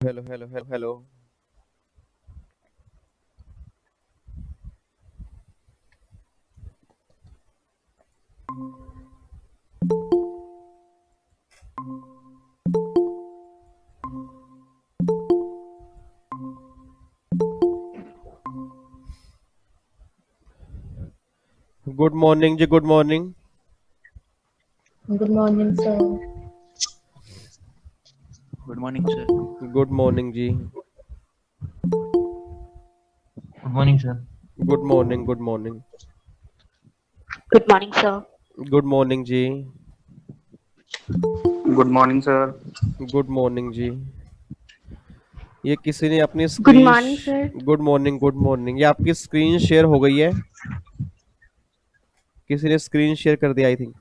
Hello hello hello hello. Good morning जी, good morning. Good morning, sir. Good morning sir. Good morning जी। Good morning sir. Good morning, good morning. Good morning, sir. Good morning जी। Good morning sir. Good morning जी। ये किसी ने अपनी Good screen. morning, sir. Good morning, good morning. ये आपकी screen share हो गई है। किसी ने स्क्रीन शेयर कर दिया आई थिंक।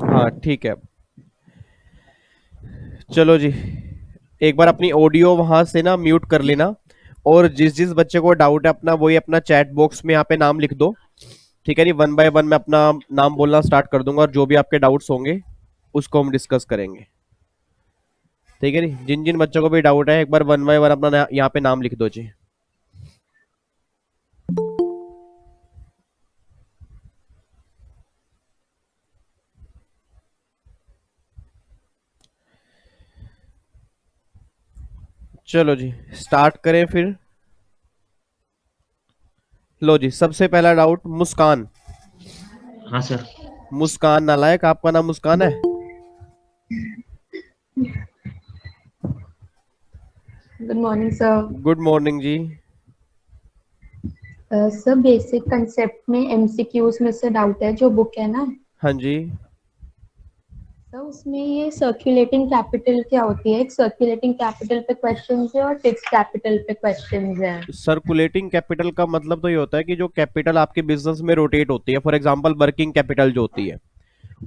हाँ ठीक है। चलो जी, एक बार अपनी ऑडियो वहां से ना म्यूट कर लेना। और जिस जिस बच्चे को डाउट है अपना वही अपना चैट बॉक्स में यहाँ पे नाम लिख दो। ठीक है नहीं, वन बाय वन मैं अपना नाम बोलना स्टार्ट कर दूंगा और जो भी आपके डाउट्स होंगे उसको हम डिस्कस करेंगे। ठीक है नहीं, जिन जिन बच्चों को भी डाउट है एक बार वन बाय वन अपना यहाँ पे नाम लिख दो जी। चलो जी, स्टार्ट करें फिर। लो जी, सबसे पहला डाउट मुस्कान। हाँ सर। मुस्कान नालायक, आपका नाम मुस्कान है? Good morning, sir. Good morning जी। सर बेसिक कंसेप्ट में एमसीक्यूज में से डाउट है, जो बुक है ना हाँ जी। सर, उसमें ये सर्कुलेटिंग कैपिटल क्या होती है? एक सर्कुलेटिंग कैपिटल पे क्वेश्चंस है और फिक्स्ड कैपिटल पे क्वेश्चंस है। सर्कुलेटिंग कैपिटल का मतलब तो ये होता है कि जो कैपिटल आपके बिजनेस में रोटेट होती है, फॉर एग्जांपल वर्किंग कैपिटल जो होती है,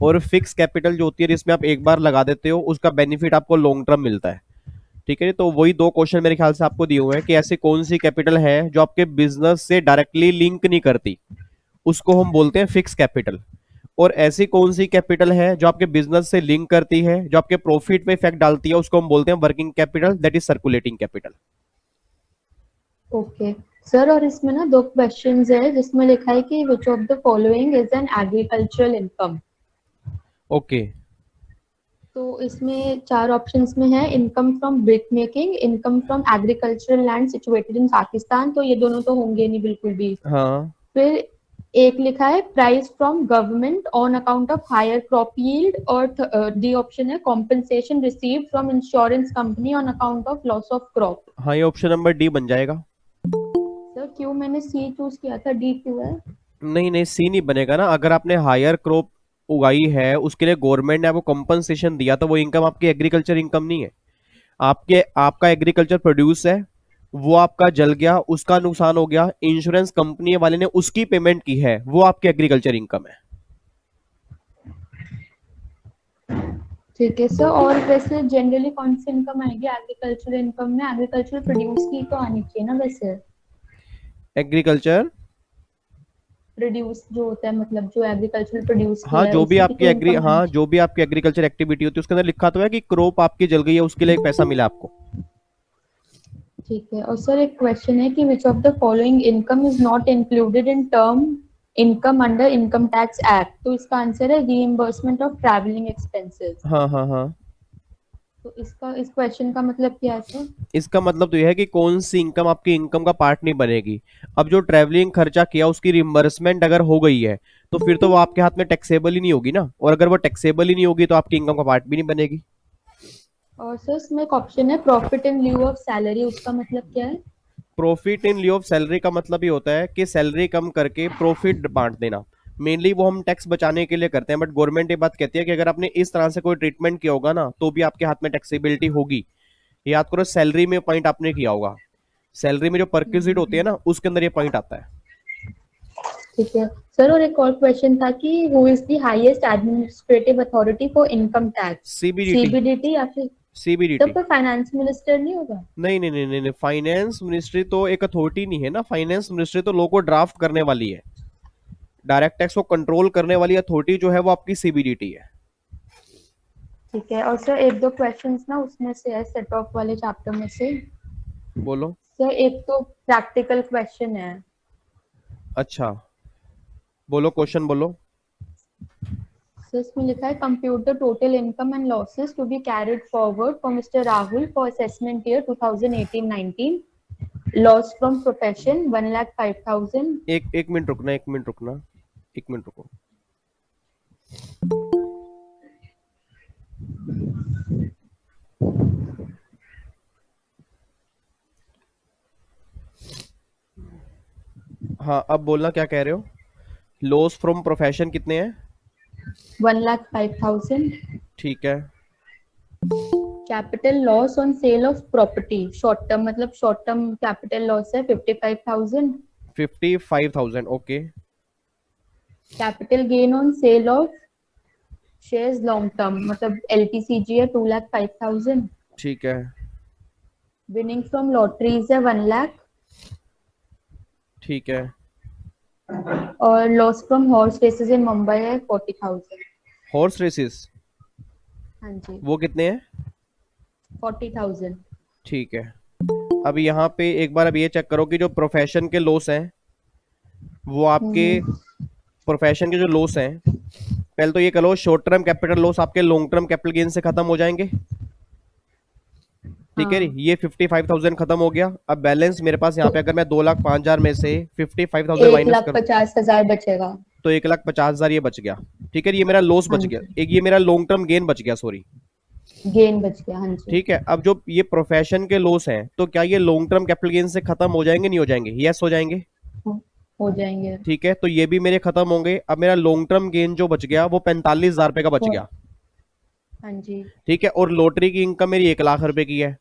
और फिक्स कैपिटल जो होती है जिसमें आप एक बार लगा देते हो उसका बेनिफिट आपको लॉन्ग टर्म मिलता है। ठीक है, तो वही दो क्वेश्चन मेरे ख्याल से आपको दिए हुए हैं कि ऐसी कौन सी कैपिटल है जो आपके बिजनेस से डायरेक्टली लिंक नहीं करती, उसको हम बोलते हैं फिक्स कैपिटल। और ऐसी कौन सी कैपिटल है जो आपके बिजनेस से लिंक करती है, जो आपके प्रॉफिट पे इफेक्ट डालती है, उसको हम बोलते हैं working capital, that is circulating capital. Okay sir, और इसमें ना दो क्वेश्चंस है जिसमें लिखा है कि which of the following is an agricultural income. Okay. तो इसमें चार ऑप्शंस में है income from brick making, income from agricultural land situated in Pakistan, तो ये दोनों तो होंगे नहीं बिल्कुल भी। हाँ। फिर एक लिखा है price from government on account of higher crop yield, और डी ऑप्शन है compensation received from insurance company on account of loss of crop. हाँ, ये ऑप्शन नंबर डी बन जाएगा। सर क्यों मैंने सी चूज किया था, डी क्यों है? नहीं नहीं, सी नहीं बनेगा ना। अगर आपने हायर क्रॉप उगाई है उसके लिए गवर्नमेंट ने आपको कंपनसेशन दिया तो वो इनकम आपकी एग्रीकल्चर इनकम नहीं है। आपके आपका एग्रीकल्चर प्रोड्यूस है, वो आपका जल गया, उसका नुकसान हो गया, इंश्योरेंस कंपनी वाले ने उसकी पेमेंट की है, वो आपकी एग्रीकल्चर इनकम है। ठीक है सर, और वैसे जनरली कौन सी इनकम आएगी एग्रीकल्चर इनकम में? एग्रीकल्चर प्रोड्यूस की तो आनी चाहिए ना वैसे। एग्रीकल्चर। प्रोड्यूस जो होता है, मतलब जो एग्रीकल्चर प्रोड्यूस हाँ, किया है जो भी उसी की आपकी तो एग्री इनकम आनी हाँ, चाहिए। जो भी आपकी एग्रीकल्चर एक्टिविटी होती है उसके अंदर लिखा तो है कि क्रॉप आपकी जल गई है उसके लिए एक पैसा मिला आपको। ठीक है, और सर एक क्वेश्चन है कि which of the following income is not included in term income under income tax act, तो इसका आंसर है रीइंबर्समेंट ऑफ ट्रैवलिंग एक्सपेंसेस। हाँ हाँ हाँ। तो इसका इस क्वेश्चन का मतलब क्या है सर? इसका मतलब तो यह है कि कौन सी इनकम आपकी इनकम का पार्ट नहीं बनेगी। अब जो ट्रैवलिंग खर्चा किया उसकी रिम्बर्समेंट अगर हो गई है तो फिर तो वो आपके हाथ में टैक्सेबल ही नहीं होगी ना, और अगर वो टैक्सेबल ही नहीं होगी तो आपकी इनकम का पार्ट भी नहीं बनेगी। और सर इसमें एक ऑप्शन है profit in lieu of salary, उसका मतलब क्या है? प्रॉफिट इन लिeu ऑफ सैलरी का मतलब ये होता है कि सैलरी कम करके प्रॉफिट बांट देना। मेनली वो हम टैक्स बचाने के लिए करते हैं, बट गवर्नमेंट ये बात कहती है कि अगर आपने इस तरह से कोई ट्रीटमेंट किया होगा ना तो भी आपके हाथ में टैक्सेबिलिटी होगी। याद करो, सैलरी में पॉइंट आपने किया होगा, सैलरी में जो परक्यूजिट होती है ना उसके अंदर ये पॉइंट आता है। ठीक है सर, और एक और क्वेश्चन था कि who is the highest administrative authority for income tax? CBDT. CBDT या फिर सीबीडीटी। तब तो फाइनेंस मिनिस्टर नहीं होगा? नहीं नहीं नहीं नहीं, फाइनेंस मिनिस्ट्री तो एक अथॉरिटी नहीं है ना। फाइनेंस मिनिस्ट्री तो लॉ को ड्राफ्ट करने वाली है, डायरेक्ट टैक्स को कंट्रोल करने वाली अथॉरिटी जो है वो आपकी सीबीडीटी है। ठीक है। और सर एक दो क्वेश्चंस ना उसमें से है, सेट ऑफ वाले चैप्टर में से। बोलो। सर एक तो प्रैक्टिकल क्वेश्चन है। अच्छा, बोलो क्वेश्चन बोलो। सर इसमें लिखा है compute the total income and losses to be carried forward for mister Rahul for assessment year 2018-19। Loss from profession 1,05,000। एक मिनट रुकना, एक मिनट रुकना, एक मिनट रुको। हाँ, अब बोलना क्या कह रहे हो। लॉस फ्रॉम प्रोफेशन कितने हैं? 1,05,000। ठीक है। Capital loss on sale of property, short term मतलब शॉर्ट टर्म कैपिटल लॉस है 55,000। 55,000, okay. Capital gain on sale of shares long term मतलब LTCG है 2,05,000। ठीक है। विनिंग फ्रॉम लॉटरीज है 1 लाख। ठीक है। और loss from horse races in Mumbai है 40,000। हॉर्स रेसिस, हाँ जी, वो कितने हैं? 40,000। ठीक है। अब यहाँ पे एक बार अब ये चेक करो कि जो प्रोफेशन के लॉस हैं वो आपके प्रोफेशन के जो लॉस हैं, पहले तो ये करो शॉर्ट टर्म कैपिटल लॉस आपके लॉन्ग टर्म कैपिटल गेन से खत्म हो जाएंगे। ठीक है हाँ। ये 55,000 खत्म हो गया। अब बैलेंस मेरे पास यहाँ पे अगर मैं 2,05,000 में से 55,000 एक माइनस लाख कर 50,000 बचेगा। तो 1,50,000 ये बच गया। ठीक है, ये मेरा लॉस हाँ बच गया, जी, एक ये मेरा लॉन्ग टर्म गेन बच गया, सॉरी। गेन बच गया। हाँ जी। ठीक है, अब जो ये प्रोफेशन के लॉस हैं तो क्या ये लॉन्ग टर्म कैपिटल गेन से खत्म हो जाएंगे, नहीं हो जाएंगे? यस हो जाएंगे। हो जाएंगे। ठीक है, तो ये भी मेरे खत्म होंगे। अब मेरा लॉन्ग टर्म गेन जो बच गया वो 45,000 रुपए का बच वो- गया। हाँ जी। ठीक है, और लॉटरी की इनकम मेरी 1 लाख रुपए की है।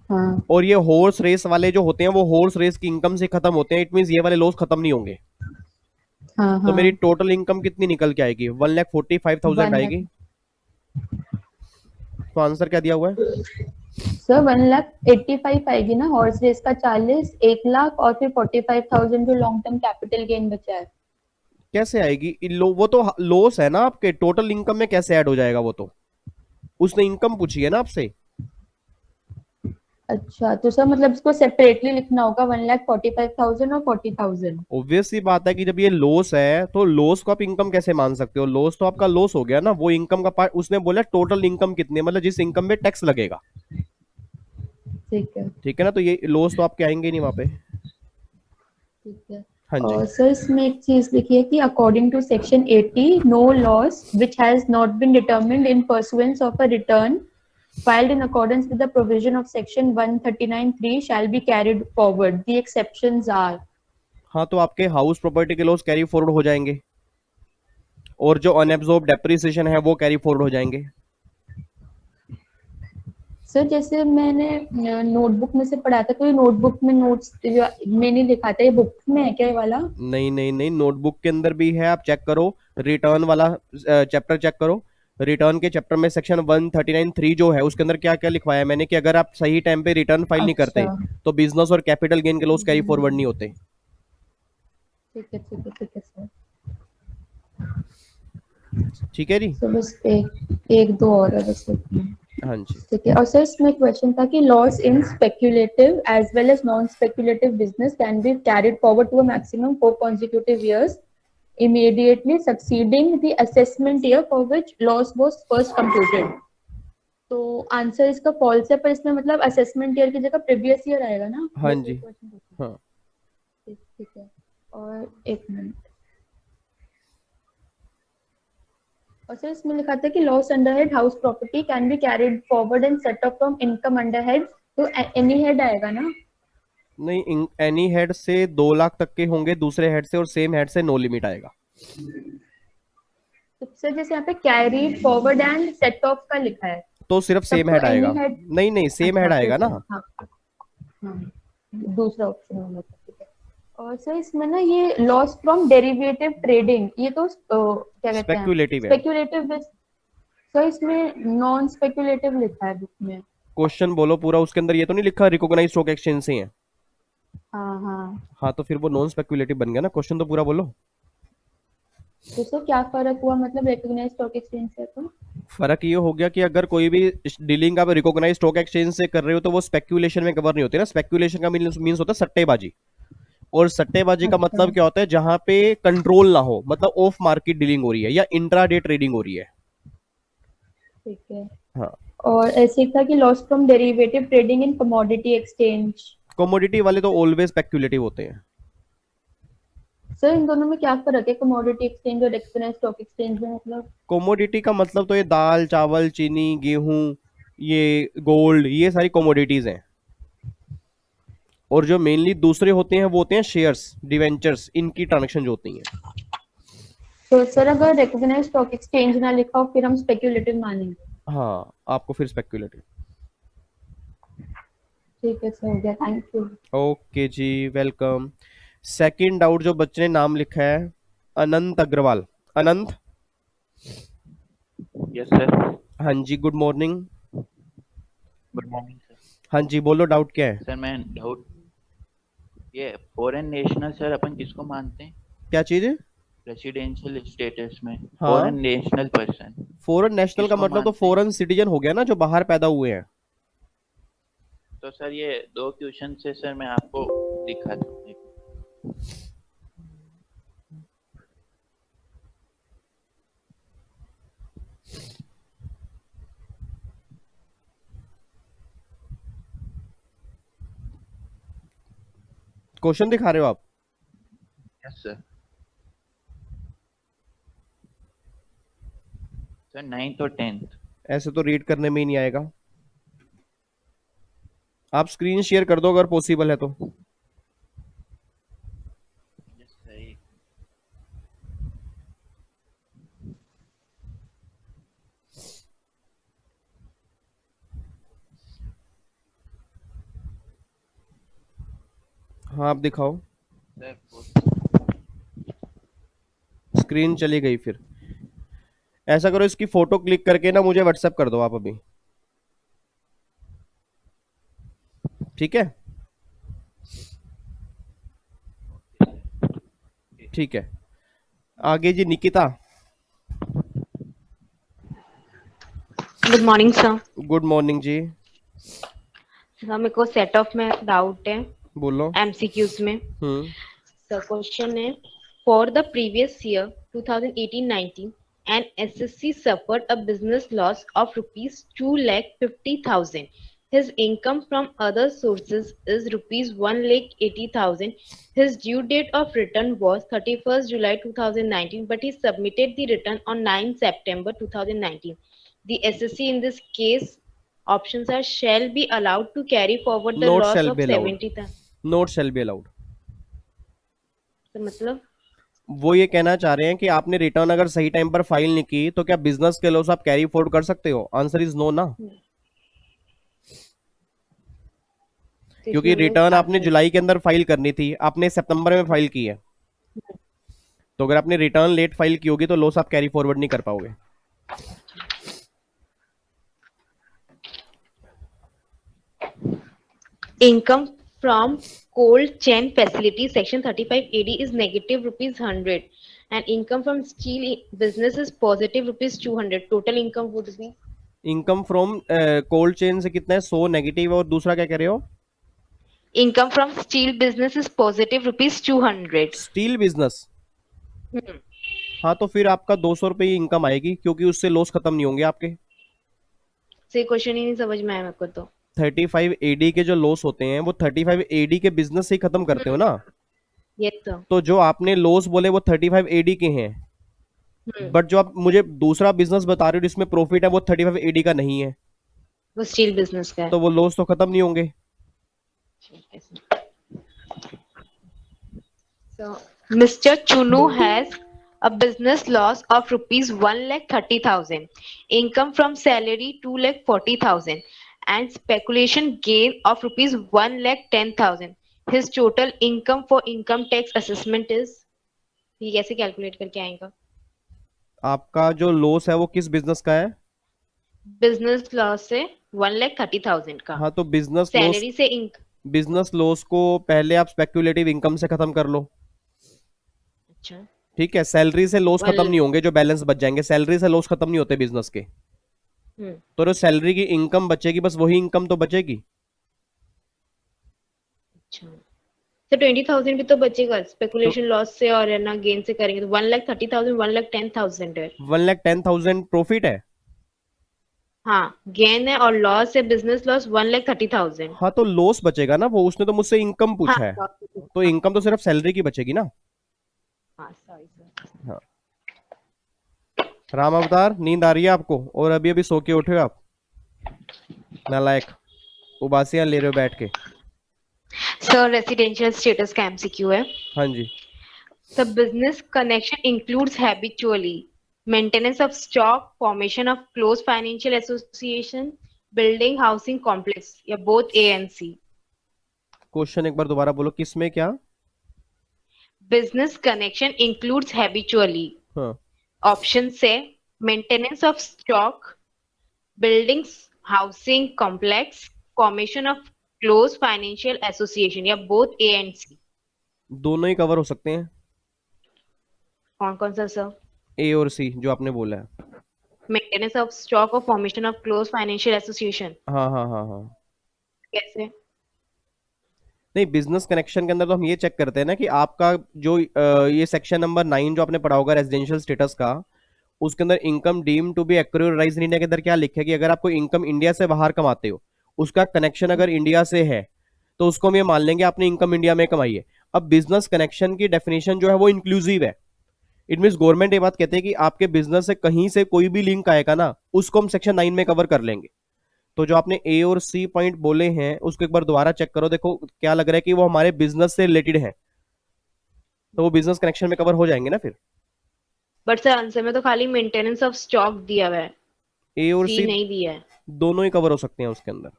हाँ और ये हॉर्स रेस वाले जो होते हैं वो हॉर्स रेस की इनकम से खत्म होते हैं, इट मीन ये वाले लॉस खत्म नहीं होंगे। हाँ तो हाँ। मेरी टोटल इनकम कितनी निकल के आएगी? 1,45,000 1 लाख। आएगी। तो आंसर क्या दिया हुआ है? सर 1,85,000 आएगी ना, हॉर्स रेस का 40, 1 लाख और फिर 45,000 जो लॉन्ग टर्म कैपिटल गेन बचा है। कैसे आएगी? वो तो लॉस है ना आपके, टोटल इनकम में कैसे ऐड हो जाएगा? वो तो उसने इनकम पूछी है ना आपसे। अच्छा तो सर मतलब इसको सेपरेटली लिखना होगा 1,45,000 और 40,000। ऑब्वियस सी बात है कि जब ये लॉस है तो लॉस को आप इनकम कैसे मान सकते हो? लॉस तो आपका लॉस हो गया ना, वो इनकम का पार्ट। उसने बोला टोटल इनकम कितनी है, मतलब जिस इनकम में टैक्स लगेगा। ठीक है। ठीक है ना, तो ये लॉस तो आपके आएंगे नहीं वहां पे। ठीक है। हाँ जी। और सर इसमें एक चीज लिखी है कि according to section 80 no loss which has not been determined in pursuance of a return filed in accordance with the provision of section 139(3) shall be carried forward. The exceptions are। हाँ, तो आपके house property के loss carry forward हो जाएंगे और जो unabsorbed depreciation है वो कैरी फॉरवर्ड हो जाएंगे। सर जैसे मैंने नोटबुक में से पढ़ा था तो ये नोटबुक में नोट्स में नहीं लिखा था, ये बुक में है क्या ये वाला? नहीं नहीं नहीं, नोटबुक के अंदर भी है, आप चेक करो। रिटर्न वाला चैप्टर चेक करो। रिटर्न के चैप्टर में सेक्शन 139(3) जो है उसके अंदर क्या क्या लिखवाया है मैंने, कि अगर आप सही टाइम पे रिटर्न फाइल नहीं करते अच्छा। तो बिजनेस और कैपिटल गेन के लॉस कैरी फॉरवर्ड नहीं होते। ठीक है ठीक है ठीक है सर। ठीक है जी। सर बस एक दो और है बस इसमें। हाँ जी। ठीक है। और सर इसमें क्वेश्चन था कि loss in speculative as well as non speculative business can be carried forward to a maximum 4 consecutive years immediately succeeding the assessment year for which loss was first computed। तो answer इसका false है, पर इसमें मतलब assessment year की जगह previous year आएगा ना। हाँ बस जी। एक क्वेश्चन पूछना। हाँ, ठीक है। और एक मिनट। और सर इसमें लिखा था कि loss under head house property can be carried forward and set of from income under head, तो एनी हेड आएगा ना? नहीं, एनी हेड से 2 लाख तक के होंगे दूसरे हेड से, और सेम हेड से नो लिमिट आएगा। तो सर जैसे यहाँ पे carried forward and set of का लिखा है, तो सिर्फ तब सेम तो हेड आएगा। Any head. नहीं नहीं, सेम हेड अच्छा आएगा फिर ना। हाँ हाँ, दूसरा ऑप्शन होगा तो ठीक है। और सर इसमें ना ये लॉस फ्रॉम डेरिवेटिव ट्रेडिंग, ये तो क्या कहते हैं, स्पेक्यूलेटिव है। स्पेक्यूलेटिव। सर इसमें नॉन स्पेक्यूलेटिव लिखा है बुक में। क्वेश्चन बोलो पूरा, उसके अंदर ये तो नहीं लिखा रिकॉग्नाइज स्टॉक एक्सचेंज से है। हाँ हाँ। हाँ, तो फिर वो नॉन स्पेक्यूलेटिव बन गया ना। क्वेश्चन तो पूरा बोलो। तो सर क्या फर्क हुआ मतलब रिकॉग्नाइज्ड स्टॉक एक्सचेंज से? तो फर्क ये हो गया कि अगर कोई भी डीलिंग आप रिकॉग्नाइज स्टॉक एक्सचेंज से कर रहे हो तो वो स्पेक्यूलेशन में कवर नहीं होती ना। स्पेक्यूलेशन का मीन्स होता है सट्टेबाजी, और सट्टेबाजी का अच्छा, मतलब क्या होता है, जहां पे कंट्रोल ना हो, मतलब ऑफ मार्केट डीलिंग हो रही है या इंट्राडे ट्रेडिंग हो रही है। ठीक है। हाँ, और ऐसे था कि loss from derivative trading in commodity exchange. Commodity वाले तो ऑलवेज स्पेक्यूलेटिव होते हैं। सर इन दोनों में क्या फर्क है, कमोडिटी एक्सचेंज और रिकॉग्नाइज्ड स्टॉक एक्सचेंज में मतलब? कमोडिटी का मतलब तो ये दाल चावल चीनी गेहूं, ये गोल्ड, ये सारी कमोडिटीज हैं। और जो मेनली दूसरे होते हैं वो होते हैं शेयर्स, डिवेंचर्स, इनकी ट्रांजेक्शन जो होती हैं। तो सर अगर रिकॉग्नाइज्ड स्टॉक एक्सचेंज ना लिखा हो फिर हम स्पेक्यूलेटिव मानेंगे? हाँ, आपको फिर स्पेक्यूलेटिव। ठीक है सर, हो गया, थैंक यू। ओके जी, वेलकम। सेकंड डाउट जो बच्चे ने नाम लिखा है, अनंत अग्रवाल। Anant, yes sir. हाँ जी, good morning. Good morning sir. हाँ जी, बोलो डाउट क्या है। सर मैं डाउट, ये फॉरेन नेशनल सर अपन किसको मानते हैं क्या चीज है? रेसिडेंशियल स्टेटस में? हाँ, foreign national person foreign national का किसको मतलब तो मानते हैं? फॉरेन सिटीजन हो गया ना, जो बाहर पैदा हुए हैं। तो सर ये दो क्वेश्चन से सर मैं आपको दिखाता हूँ। क्वेश्चन दिखा रहे हो आप? Yes sir. सर 9th और 10th। ऐसे तो रीड करने में ही नहीं आएगा। आप स्क्रीन शेयर कर दो अगर पॉसिबल है तो। Yes sir. हाँ, आप दिखाओ। सर स्क्रीन चली गई फिर। ऐसा करो, इसकी फोटो क्लिक करके ना मुझे व्हाट्सएप कर दो आप अभी। ठीक है, ठीक है। आगे जी, Nikita. Good morning sir. Good morning जी। सर मेरे को सेट ऑफ में डाउट है, बोलो। एमसीक्यूज में। हम्म। सर क्वेश्चन है, for the previous year 2018-19 an SSC suffered a business loss of rupees 2,50,000. His income from other sources is rupees 1,80,000. His due date of return was 31st July 2019, but he submitted the return on 9 September 2019. The SSC in this case options are shall be allowed to carry forward the not loss shall of be allowed. 70,000. Not shall be allowed. तो मतलब वो ये कहना चाह रहे हैं कि आपने रिटर्न अगर सही टाइम पर फाइल नहीं की तो क्या बिजनेस के लॉस आप कैरी फॉरवर्ड कर सकते हो? आंसर इज नो ना। तो क्योंकि इसमें हम लोग रिटर्न क्या आपने करें? जुलाई के अंदर फाइल करनी थी, आपने सितंबर में फाइल की है। तो अगर आपने रिटर्न लेट फाइल की होगी तो लॉस आप कैरी फॉरवर्ड नहीं कर पाओगे। Income from cold chain facility section 35 AD is negative rupees 100 and income from steel business is positive rupees 200. Total income would be income from cold chain से कितना है? 100 नेगेटिव, और दूसरा क्या कह रहे हो? income from steel business is positive rupees 200. Steel business. हम्म, हाँ, तो फिर आपका 200 रुपये इनकम आएगी, क्योंकि उससे लॉस खत्म नहीं होंगे आपके। से क्वेश्चन ही नहीं समझ में आया मेरे को तो। 35 एडी के जो लॉस होते हैं वो 35 एडी के बिजनेस से ही खत्म करते हो ना। ये तो तो जो आपने लॉस बोले वो 35 एडी के हैं, बट जो आप मुझे दूसरा बिजनेस बता रहे हो जिसमें प्रॉफिट है वो 35 एडी का नहीं है, वो स्टील बिजनेस का है। तो वो लॉस तो खत्म नहीं होंगे। So, Mr. Chunu has a business loss of rupees 1,30,000, income from salary 2,40,000, and speculation gain of rupees 1,10,000. His total income for income tax assessment is, ये कैसे कैलकुलेट करके आएगा? आपका जो लॉस है वो किस बिजनेस का है? बिजनेस लॉस से 1,30,000 का, हाँ, तो बिजनेस लॉस, सैलरी से इंक। बिजनेस लॉस को पहले आप स्पेक्युलेटिव इनकम से खत्म कर लो। अच्छा, ठीक है, सैलरी से लॉस खत्म Well, नहीं होंगे, जो बैलेंस बच जाएंगे, सैलरी से लॉस खत्म नहीं होते बिजनेस के। तो जो सैलरी की इनकम बचेगी, बस वही इनकम तो बचेगी। अच्छा, तो 20,000 भी तो बचेगा तो स्पेकुलेशन लॉस से और है ना गेन से करेंगे तो 1,30,000 1,10,000 है। 1,10,000 प्रॉफिट है। हाँ, गेन है और लॉस है, बिजनेस लॉस 1,30,000। हाँ तो लॉस बचेगा ना, वो उसने तो मुझसे इनकम हाँ पूछा है, हाँ तो इनकम तो सिर्फ सैलरी की बचेगी ना। हाँ, सॉरी सर। हाँ। राम अवतार, नींद आ रही है आपको और अभी अभी सो के उठे हो आप? नालायक, उबासियां ले रहे हो बैठ के। सर रेसिडेंशियल स्टेटस का एमसीक्यू है। हाँ जी। The business connection includes habitually maintenance of stock, formation of close financial association, building housing complex या both A and C. Question एक बार दोबारा बोलो, किसमें क्या? Business connection includes habitually. हाँ। Option से maintenance of stock, buildings housing complex, formation of close financial association या both A and C. दोनों ही कवर हो सकते हैं, कौन कौन सा सर? ए और सी जो आपने बोला है। Maintenance of stock और formation of close financial association हाँ हाँ हाँ हाँ। कैसे? नहीं, बिजनेस कनेक्शन के अंदर तो हम ये चेक करते हैं ना कि आपका जो ये सेक्शन नंबर 9 जो आपने पढ़ा होगा रेजिडेंशियल स्टेटस का, उसके अंदर income deem to be accurate in India के अंदर क्या लिखा है कि अगर आपको इनकम इंडिया से बाहर कमाते हो, उसका कनेक्शन अगर इंडिया से है, तो उसको हम ये मान लेंगे आपने इनकम इंडिया में कमाई है। अब बिजनेस कनेक्शन की डेफिनेशन जो है वो इंक्लूसिव है। इट मीन गवर्नमेंट ये बात कहते हैं कि आपके बिजनेस से कहीं से कोई भी लिंक आएगा ना, उसको हम सेक्शन 9 में कवर कर लेंगे। तो जो आपने ए और सी पॉइंट बोले हैं उसको एक बार दोबारा चेक करो, देखो क्या लग रहा है कि वो हमारे बिजनेस से रिलेटेड है, तो वो बिजनेस कनेक्शन में कवर हो जाएंगे ना फिर। बट सर आंसर में तो खाली मेंटेनेंस ऑफ स्टॉक दिया हुआ है, ए और सी सी नहीं दिया है। दोनों ही कवर हो सकते हैं उसके अंदर।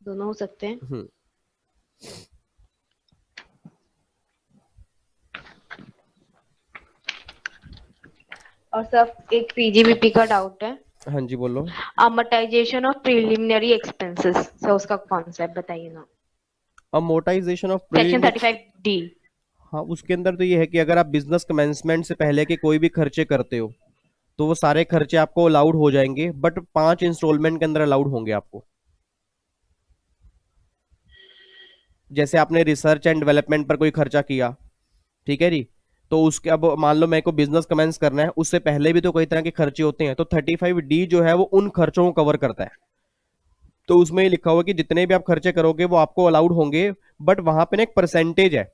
दोनों हो सकते हैं। हम्म। और सर एक पीजीबीपी का डाउट है, हाँ जी बोलो। Amortisation of preliminary expenses, sir उसका कॉन्सेप्ट बताइए ना। Amortisation of section 35D। हाँ, उसके अंदर तो ये है कि अगर आप बिजनेस कमेंसमेंट से पहले के कोई भी खर्चे करते हो, तो वो सारे खर्चे आपको अलाउड हो जाएंगे, बट 5 इंस्टॉलमेंट के अंदर अलाउड होंगे आपको। जैसे आपने रिसर्च एंड डेवलपमेंट पर कोई खर्चा किया, ठीक है जी, तो उसके अब मान लो मेरे को बिजनेस कमेंस करना है, उससे पहले भी तो कई तरह के खर्चे होते हैं, तो 35D जो है वो उन खर्चों को कवर करता है। तो उसमें ये लिखा हुआ कि जितने भी आप खर्चे करोगे वो आपको अलाउड होंगे, बट वहां पे ना एक परसेंटेज है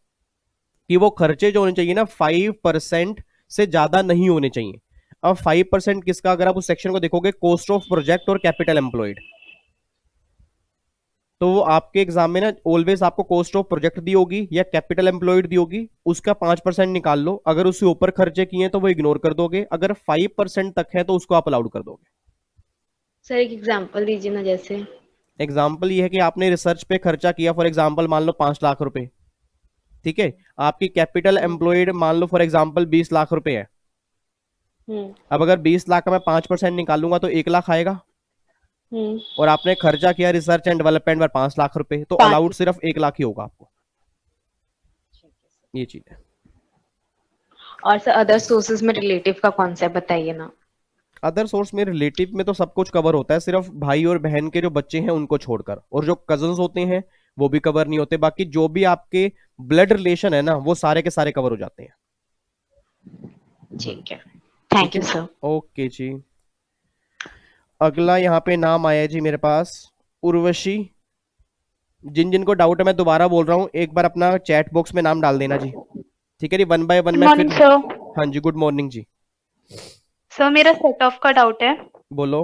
कि वो खर्चे जो होने चाहिए ना 5% से ज्यादा नहीं होने चाहिए। अब 5% किसका, अगर आप उस सेक्शन को देखोगे, कॉस्ट ऑफ प्रोजेक्ट और कैपिटल एम्प्लॉयड, तो वो आपके एग्जाम में ना ऑलवेज आपको कॉस्ट ऑफ प्रोजेक्ट दी होगी या कैपिटल एम्प्लॉयड दी होगी, उसका 5% निकाल लो, अगर उससे ऊपर खर्चे किए तो वो इग्नोर कर दोगे, अगर 5% तक है तो उसको आप अलाउड कर दोगे। सर एक एग्जांपल दीजिए ना, जैसे एग्जाम्पल ये है कि आपने रिसर्च पे खर्चा किया, फॉर एग्जाम्पल मान लो 5 लाख रुपए, ठीक है, आपकी कैपिटल एम्प्लॉयड मान लो फॉर एग्जाम्पल 20 लाख रुपए है। अब अगर 20 लाख का मैं 5% निकालूंगा तो 1 लाख आएगा, और आपने खर्चा किया रिसर्च एंड डेवलपमेंट पर 5 लाख रुपए, तो अलाउड सिर्फ 1 लाख ही होगा आपको। ये चीज है। और सर अदर सोर्सेज में रिलेटिव का कॉन्सेप्ट बताइए ना। अदर सोर्स में रिलेटिव में तो सब कुछ कवर होता है, सिर्फ भाई और बहन के जो बच्चे हैं उनको छोड़कर, और जो कजन्स होते हैं वो भी कवर नहीं होते, बाकी जो भी आपके ब्लड रिलेशन है ना वो सारे के सारे कवर हो जाते हैं। ठीक है, थैंक यू सर। ओके जी। अगला यहाँ पे नाम आया है जी मेरे पास, उर्वशी। जिन जिनको डाउट है मैं दोबारा बोल रहा हूँ, एक बार अपना चैट बॉक्स में नाम डाल देना जी, ठीक है जी, 1 बाय 1 मैं फिर। सर। हाँ जी, गुड मॉर्निंग जी। सर मेरा सेट ऑफ का डाउट है। बोलो।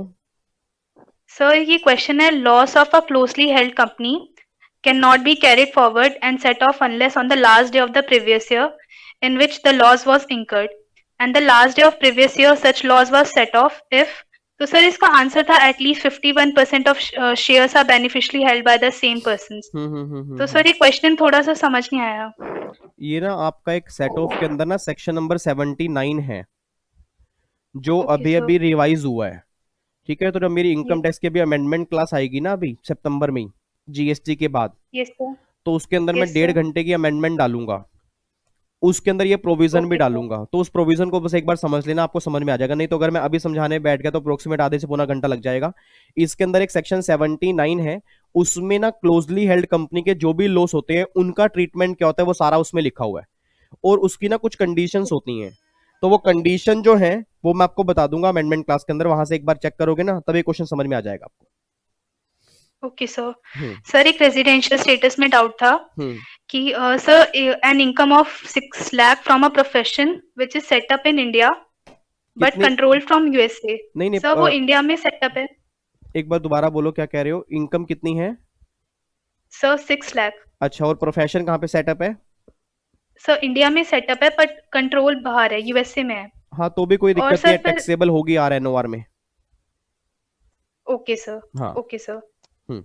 सर ये क्वेश्चन है, loss of a closely held company can not be carried forward and set of unless on the last day of the previous year in which the loss was incurred and the last day of previous year such loss was set of if. तो sir इसका answer था at least 51% of shares are beneficially held by the same persons. तो sir ये question थोड़ा सा समझ नहीं आया। ये ना आपका एक सेट ऑफ के अंदर ना सेक्शन नंबर 79 है, जो अभी अभी रिवाइज हुआ है, ठीक है। तो जब मेरी इनकम टैक्स की भी अमेंडमेंट क्लास आएगी ना अभी सितंबर में, जीएसटी के बाद, यस सर। तो उसके अंदर मैं 1.5 घंटे की अमेंडमेंट डालूंगा। उसके अंदर ये प्रोविजन भी Okay, sir. डालूंगा, तो उस प्रोविजन को बस एक बार समझ लेना, आपको समझ में आ जाएगा। नहीं तो अगर मैं अभी समझाने बैठ गया तो अप्रोक्सीमेट आधे से पौना घंटा लग जाएगा। इसके अंदर एक सेक्शन 79 है, उसमें ना क्लोजली हेल्ड कंपनी के जो भी लॉस होते हैं उनका ट्रीटमेंट क्या होता है वो सारा उसमें लिखा हुआ है, और उसकी ना कुछ कंडीशंस होती हैं। तो वो कंडीशन जो है वो मैं आपको बता दूंगा अमेंडमेंट क्लास के अंदर, वहां से एक बार चेक करोगे ना तब ये क्वेश्चन समझ में आ जाएगा आपको। Okay sir. हम्म सर एक रेजिडेंशियल स्टेटस में डाउट था हम्म कि sir an income of 6 lakh from a profession which is set up in India but कितनी? Controlled from USA. नहीं सर वो नहीं, इंडिया में सेटअप है। एक बार दोबारा बोलो क्या कह रहे हो, इनकम कितनी है? सर 6 लाख। अच्छा, और प्रोफेशन कहाँ पे सेटअप है? सर इंडिया में सेटअप है बट कंट्रोल बाहर है, यूएसए में है। हाँ तो भी कोई और दिक्कत नहीं है, सर फिर टैक्सेबल होगी RNOR में। Okay sir. हाँ। Okay sir. हम्म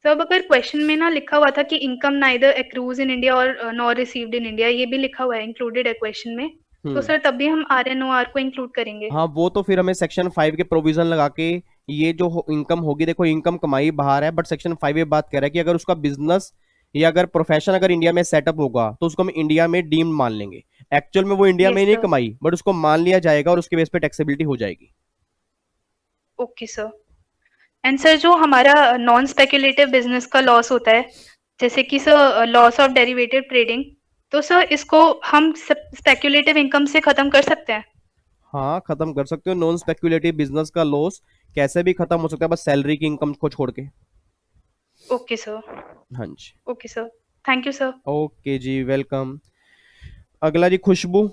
सर अब अगर क्वेश्चन में ना लिखा हुआ था कि income neither accrues in India और नॉर रिसीव्ड इन इंडिया, ये भी लिखा हुआ है, इंक्लूडेड है क्वेश्चन में, तो सर तब भी हम RNOR को इंक्लूड करेंगे? हाँ वो तो फिर हमें सेक्शन 5 के प्रोविजन लगा के ये जो इनकम होगी, देखो इनकम कमाई बाहर है बट सेक्शन 5 ये बात कह रहा है कि अगर उसका बिजनेस या अगर प्रोफेशन अगर इंडिया में सेटअप होगा तो उसको हम इंडिया में डीम्ड मान लेंगे। एक्चुअल में वो इंडिया Yes, में नहीं sir. कमाई बट उसको मान लिया जाएगा और उसके बेस पे टैक्सेबिलिटी हो जाएगी। Okay sir. एंड सर जो हमारा नॉन स्पेक्युलेटिव बिजनेस का लॉस होता है, जैसे कि sir loss of derivative trading, तो सर इसको हम स्पेक्युलेटिव इनकम से खत्म कर सकते हैं? हाँ खत्म कर सकते हो, नॉन स्पेक्युलेटिव बिजनेस का लॉस कैसे भी खत्म हो सकता है, बस सैलरी की इनकम को छोड़ के। Okay sir. हाँ जी, okay sir, thank you sir. Okay जी, वेलकम। अगला जी Khushboo.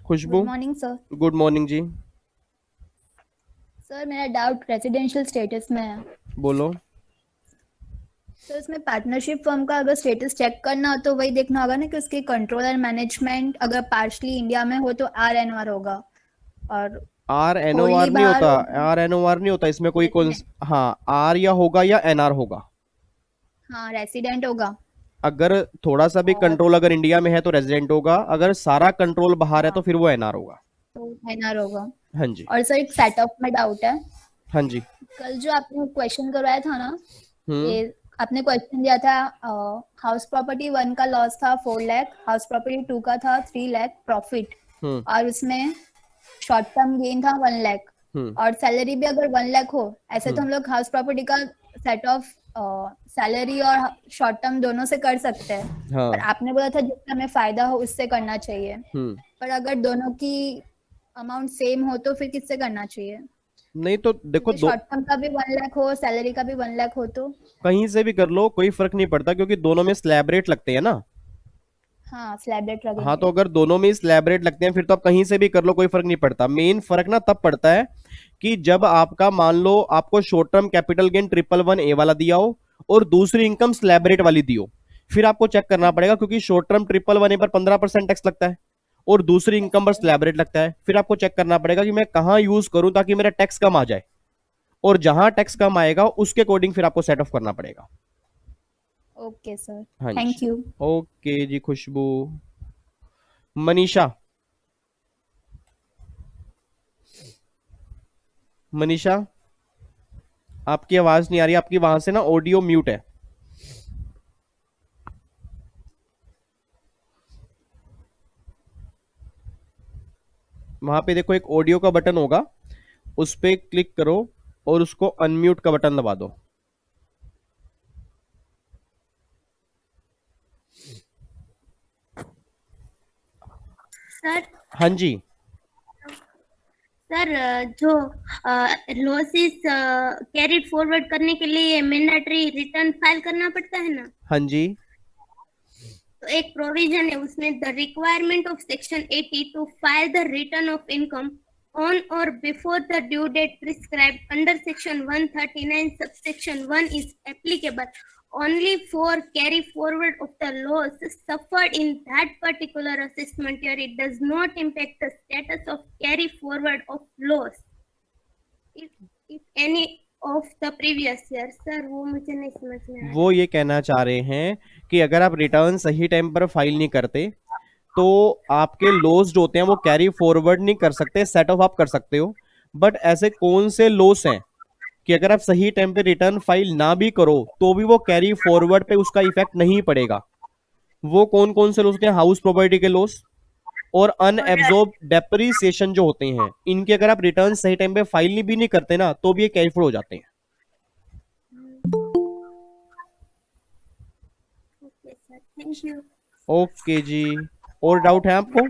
Khushboo, good morning sir. Good morning जी, सर मेरा डाउट रेजिडेंशियल स्टेटस में है। बोलो। सर इसमें पार्टनरशिप फर्म का अगर स्टेटस चेक करना हो तो वही देखना होगा ना कि उसकी कंट्रोल एंड मैनेजमेंट अगर पार्शली इंडिया में हो तो RNOR होगा, और RNOR wholly नहीं बाहर होता, होगा। RNOR नहीं होता इसमें कोई कौन। Resident। हाँ आर या होगा या NR होगा। हाँ रेसिडेंट होगा। अगर थोड़ा सा भी और कंट्रोल अगर इंडिया में है तो रेजिडेंट होगा, अगर सारा कंट्रोल बाहर है तो हाँ फिर वो NR होगा। तो NR होगा। हाँ जी, और सर एक सेटअप में डाउट है। हाँ जी। कल जो आपने क्वेश्चन करवाया था ना, हम्म ये आपने क्वेश्चन दिया था, हाउस प्रॉपर्टी 1 का लॉस था 4 लाख, हाउस प्रॉपर्टी 2 का था 3 लाख प्रॉफिट, हम्म और उसमें शॉर्ट टर्म गेन था 1 लाख, हम्म और सैलरी भी अगर 1 लाख हो, ऐसे तो हम लोग हाउस प्रॉपर्टी का सेट ऑफ सैलरी और शॉर्ट टर्म दोनों से कर सकते हैं। हाँ पर आपने बोला था जितना हमें फायदा हो उससे करना चाहिए, पर अगर दोनों की अमाउंट सेम हो तो फिर किससे करना चाहिए? नहीं तो देखो दो, शॉर्ट टर्म का भी 1 लाख हो, सैलरी का भी 1 लाख हो तो? कहीं से भी कर लो कोई फर्क नहीं पड़ता क्योंकि दोनों में स्लैब रेट लगते हैं ना। हाँ स्लैब रेट लगेंगे। हाँ तो अगर दोनों में स्लैब रेट लगते हैं फिर तो आप कहीं से भी कर लो, कोई फर्क नहीं पड़ता। मेन फर्क ना तब पड़ता है कि जब आपका मान लो आपको short term capital gain 111A वाला दिया हो और दूसरी इनकम स्लैब रेट वाली दी हो, फिर आपको चेक करना पड़ेगा क्योंकि शॉर्ट टर्म 111A पर 15% टैक्स लगता है और दूसरी इनकम पर स्लैब रेट लगता है। फिर आपको चेक करना पड़ेगा कि मैं कहाँ यूज करूं ताकि मेरा टैक्स कम आ जाए, और जहां टैक्स कम आएगा उसके अकॉर्डिंग फिर आपको सेट ऑफ करना पड़ेगा। ओके सर, हाँ थैंक जी, यू। ओके जी खुशबू। मनीषा, मनीषा आपकी आवाज नहीं आ रही, आपकी वहां से ना ऑडियो म्यूट है। वहां पे देखो एक ऑडियो का बटन होगा, उस पे क्लिक करो और उसको अनम्यूट का बटन दबा दो। सर हाँ जी, सर जो लॉसेस कैरिड फॉरवर्ड करने के लिए मैंडेटरी रिटर्न फाइल करना पड़ता है ना, हाँ जी, तो एक प्रोविजन है उसमें, the requirement of section 80 to file the return of income on or before the due date prescribed under section 139 subsection 1 is applicable only for carry forward of the loss suffered in that particular assessment year. It does not impact the status of carry forward of loss if any of the previous year. Sir वो मुझे नहीं समझ में आया। वो ये कहना चाह रहे हैं कि अगर आप रिटर्न सही टाइम पर फाइल नहीं करते तो आपके लॉस जो होते हैं वो कैरी फॉरवर्ड नहीं कर सकते, सेट ऑफ आप कर सकते हो। बट ऐसे कौन से लॉस हैं कि अगर आप सही टाइम पे रिटर्न फाइल ना भी करो तो भी वो कैरी फॉरवर्ड पे उसका इफेक्ट नहीं पड़ेगा। वो कौन कौन से लॉस होते हैं? हाउस प्रॉपर्टी के लॉस और अनएब्जॉर्ब डेप्रिसिएशन जो होते हैं, इनके अगर आप रिटर्न सही टाइम पे फाइल भी नहीं करते ना तो भी ये कैरी फॉरवर्ड हो जाते हैं। Okay sir, thank you. Okay जी, और डाउट है आपको?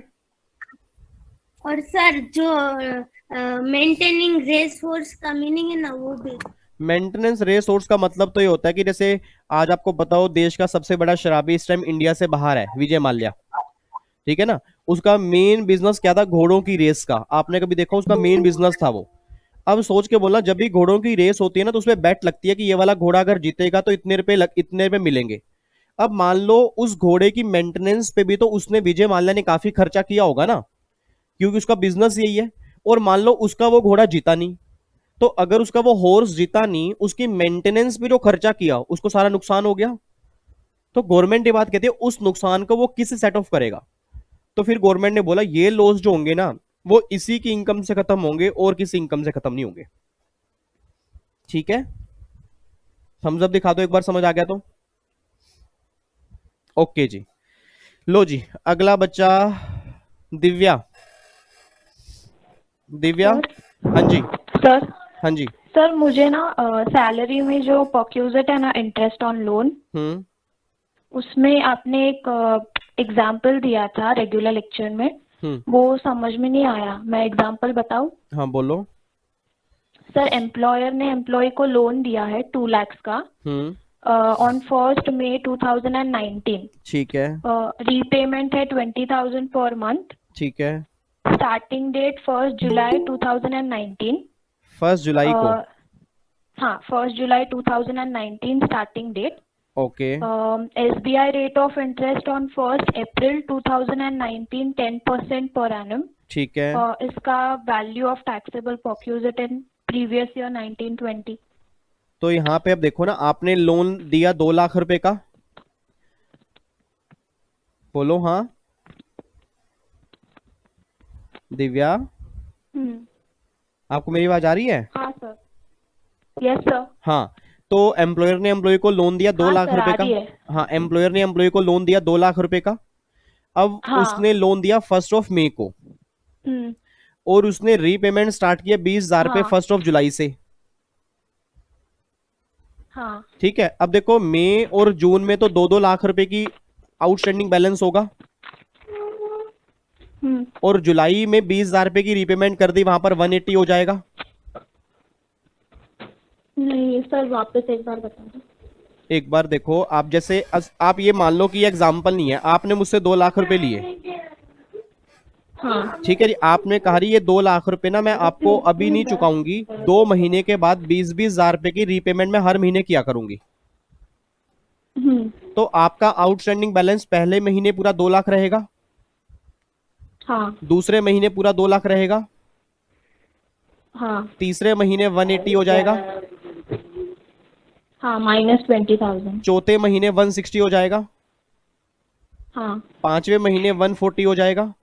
और सर जो मेंटेनिंग रेस फोर्स का मीनिंग है ना वो भी। मेंटेनेंस रिसोर्स का मतलब तो ये होता है कि जैसे आज आपको पता हो देश का सबसे बड़ा शराबी इस टाइम इंडिया से बाहर है, विजय माल्या, ठीक है ना। उसका मेन बिजनेस क्या था? घोड़ों की रेस का। आपने कभी देखा? उसका मेन बिजनेस था वो। अब सोच के बोलना, जब भी घोड़ों की रेस होती है ना तो उसमें बेट लगती है कि ये वाला घोड़ा अगर जीतेगा तो इतने रुपए मिलेंगे। अब मान लो उस घोड़े की मेंटेनेंस पे भी तो उसने, विजय माल्या ने, काफी खर्चा किया होगा ना, क्योंकि उसका बिजनेस यही है। और मान लो उसका वो घोड़ा जीता नहीं, तो अगर उसका वो हॉर्स जीता नहीं, उसकी मेंटेनेंस भी जो खर्चा किया उसको सारा नुकसान हो गया। तो गवर्नमेंट ये बात कहती है उस नुकसान को वो किस सेट ऑफ करेगा। तो फिर गवर्नमेंट ने बोला ये लॉस जो होंगे ना वो इसी की इनकम से खत्म होंगे और किसी इनकम से खत्म नहीं होंगे। ठीक है, थम्स अप दिखा दो एक बार समझ आ गया तो। ओके जी, लो जी अगला बच्चा दिव्या। दिव्या, हाँ जी, सर हाँ जी। सर मुझे ना सैलरी में जो परक्यूजिट है ना, इंटरेस्ट ऑन लोन, हम्म, उसमें आपने एक एग्जाम्पल दिया था रेगुलर लेक्चर में, वो समझ में नहीं आया। मैं एग्जाम्पल बताऊं? हाँ बोलो। सर एम्प्लॉयर ने एम्प्लॉय को लोन दिया है 2 lakhs का ऑन 1st May 2019। ठीक है, रीपेमेंट है 20,000 पर मंथ। ठीक है। Starting date 1st July 2019। 1 जुलाई को? हाँ, 1st July 2019 starting date. Okay, SBI rate of interest on 1st April 2019 10% per annum। ठीक है। इसका value of taxable perquisite in previous year 1920। तो यहाँ पे अब देखो ना, आपने लोन दिया 2 लाख रुपए का, बोलो हाँ दिव्या, आपको मेरी आवाज आ रही है? हाँ सर, यस सर। हाँ, तो एम्प्लॉयर ने एम्प्लॉय को लोन दिया 2 हाँ लाख सर, रुपए आ का। रही है। हाँ, एम्प्लॉयर ने एम्प्लॉय को लोन दिया 2 लाख रुपए का। अब हाँ। उसने लोन दिया 1 मई को हम्म, और उसने रीपेमेंट स्टार्ट किया 20,000 पे हाँ। 1 जुलाई से। हाँ। ठीक है, अब देखो मई और जून में तो 2-2 लाख रुपए की आउटस्टैंडिंग बैलेंस होगा और जुलाई में 20,000 रुपए की रीपेमेंट कर दी, वहां पर 180 हो जाएगा। नहीं सर, वापस एक बार बता दो। एक बार देखो, आप जैसे आप ये मान लो कि ये एग्जाम्पल नहीं है, आपने मुझसे 2 लाख रुपए लिए, हाँ। ठीक है जी। आपने कहा ये 2 लाख रुपए ना मैं आपको अभी नहीं चुकाऊंगी, 2 महीने के बाद 20,000 रुपए की रीपेमेंट में हर महीने किया करूंगी। तो आपका आउटस्टैंडिंग बैलेंस पहले महीने पूरा 2 लाख रहेगा, हाँ। दूसरे महीने पूरा 2 लाख रहेगा, हाँ। तीसरे महीने 180 हो जाएगा, हाँ, -20,000। चौथे महीने 160 हो जाएगा, हाँ। पांचवें महीने 140 हो जाएगा।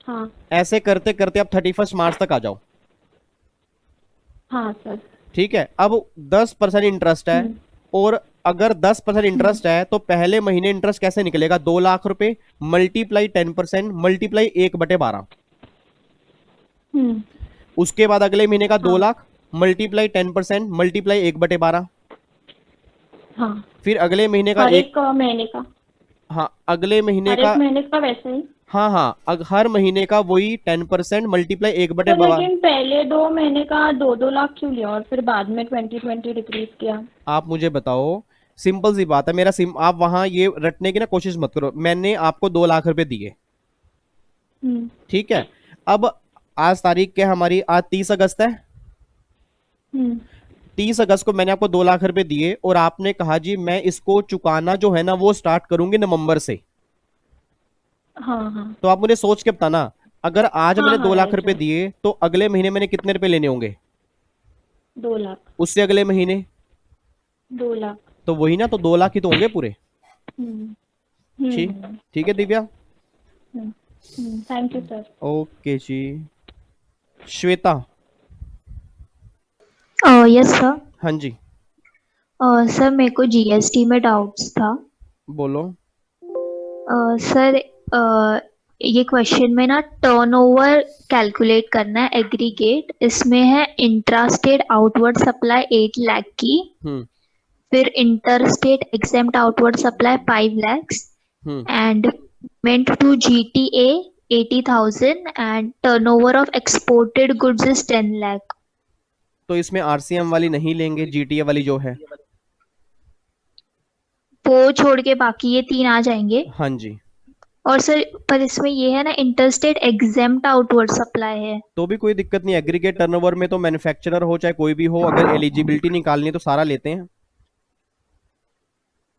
हाँ। ऐसे करते करते आप 31 मार्च तक आ जाओ। हाँ सर। ठीक है, अब 10% इंटरेस्ट है और अगर 10% इंटरेस्ट है तो पहले महीने इंटरेस्ट कैसे निकलेगा? 2 लाख रुपए मल्टीप्लाई 10% मल्टीप्लाई 1/12। उसके बाद अगले महीने का 2 लाख मल्टीप्लाई 10% मल्टीप्लाई 1/12। हाँ। फिर अगले महीने का हर एक महीने का। हाँ, अगले महीने हर का, एक महीने का वैसे ही। हाँ हाँ, हर महीने का वही 10% मल्टीप्लाई तो 1/12। लेकिन पहले 2 महीने का 2-2 लाख क्यों लिया और फिर बाद में 2020 डिक्रीज किया? आप मुझे बताओ, सिंपल सी बात है, आप वहां ये रटने की ना कोशिश मत करो। मैंने आपको 2 लाख रुपए दिए, ठीक है। अब आज तारीख क्या है हमारी? आज 30 अगस्त है। 30 अगस्त को मैंने आपको 2 लाख रुपए दिए और आपने कहा जी मैं इसको चुकाना जो है ना वो स्टार्ट करूंगी नवंबर से। हाँ। हाँ। तो आप मुझे सोच के बताना, अगर आज हाँ, मैंने हाँ, 2 लाख right, रुपए right। दिए तो अगले महीने मैंने कितने रुपए लेने होंगे? 2 लाख। उससे अगले महीने 2 लाख। तो वही ना, तो 2 लाख ही तो होंगे पूरे। हम्म। ठीक है Divya, thank you sir. Okay जी। श्वेता। Yes sir. हाँ जी, सर मेरे को जीएसटी में डाउट्स था। बोलो। सर ये क्वेश्चन में ना टर्नओवर कैलकुलेट करना है एग्रीगेट, इसमें है इंट्रास्टेट आउटवर्ड सप्लाई 8 लाख की, फिर interstate exempt outward supply 5 lakhs and payment to GTA 80,000 and turnover of exported goods is 10 lakh। तो इसमें RCM वाली नहीं लेंगे, GTA वाली जो है। वो छोड़ के बाकी ये 3 आ जाएंगे। हाँ जी। और सर पर इसमें ये है ना इंटरस्टेट एग्जेम्प्ट आउटवर्ड सप्लाई है। तो भी कोई दिक्कत नहीं, एग्रीगेट टर्नओवर में तो मैन्युफैक्चरर हो चाहे कोई भी हो, अगर एलिजिबिलिटी निकालनी है तो सारा लेते हैं।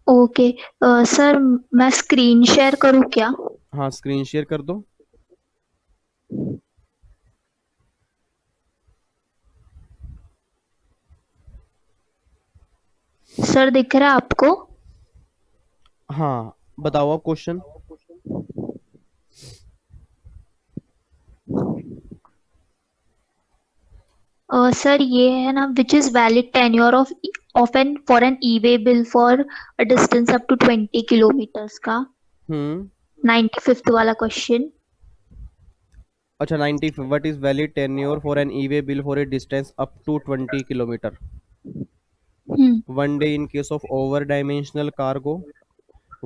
ओके सर मैं स्क्रीन शेयर करूँ क्या? हाँ स्क्रीन शेयर कर दो। सर दिख रहा है आपको? हाँ बताओ आप क्वेश्चन। सर ये है ना which is valid tenure of an for an e way bill for a distance up to 20 kilometres का। 95th वाला क्वेश्चन। अच्छा 95, what is valid tenure for an e way bill for a distance up to 20 kilometre? 1 day in case of over dimensional cargo,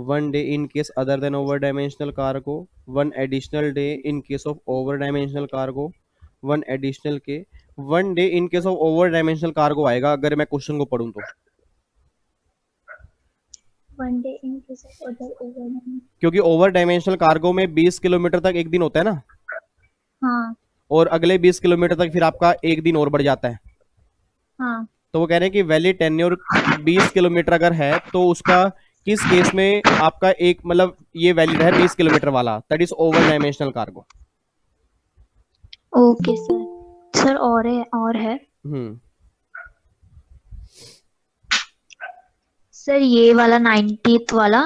1 day in case other than over dimensional cargo, 1 additional day in case of over dimensional cargo, 1 additional के 1 day in case of over dimensional cargo आएगा अगर मैं question को पढ़ूं तो। 1 day in case of other over। क्योंकि over dimensional cargo में 20 kilometre तक एक दिन होता है ना, हाँ और अगले 20 किलोमीटर तक फिर आपका एक दिन और बढ़ जाता है। हाँ। तो वो कह रहे हैं कि वैलिड टेन्योर 20 किलोमीटर अगर है तो उसका किस केस में आपका एक मतलब ये वैलिड है 20 किलोमीटर वाला, that is over dimensional cargo. Okay sir. Sir और है सर ये वाला 90th वाला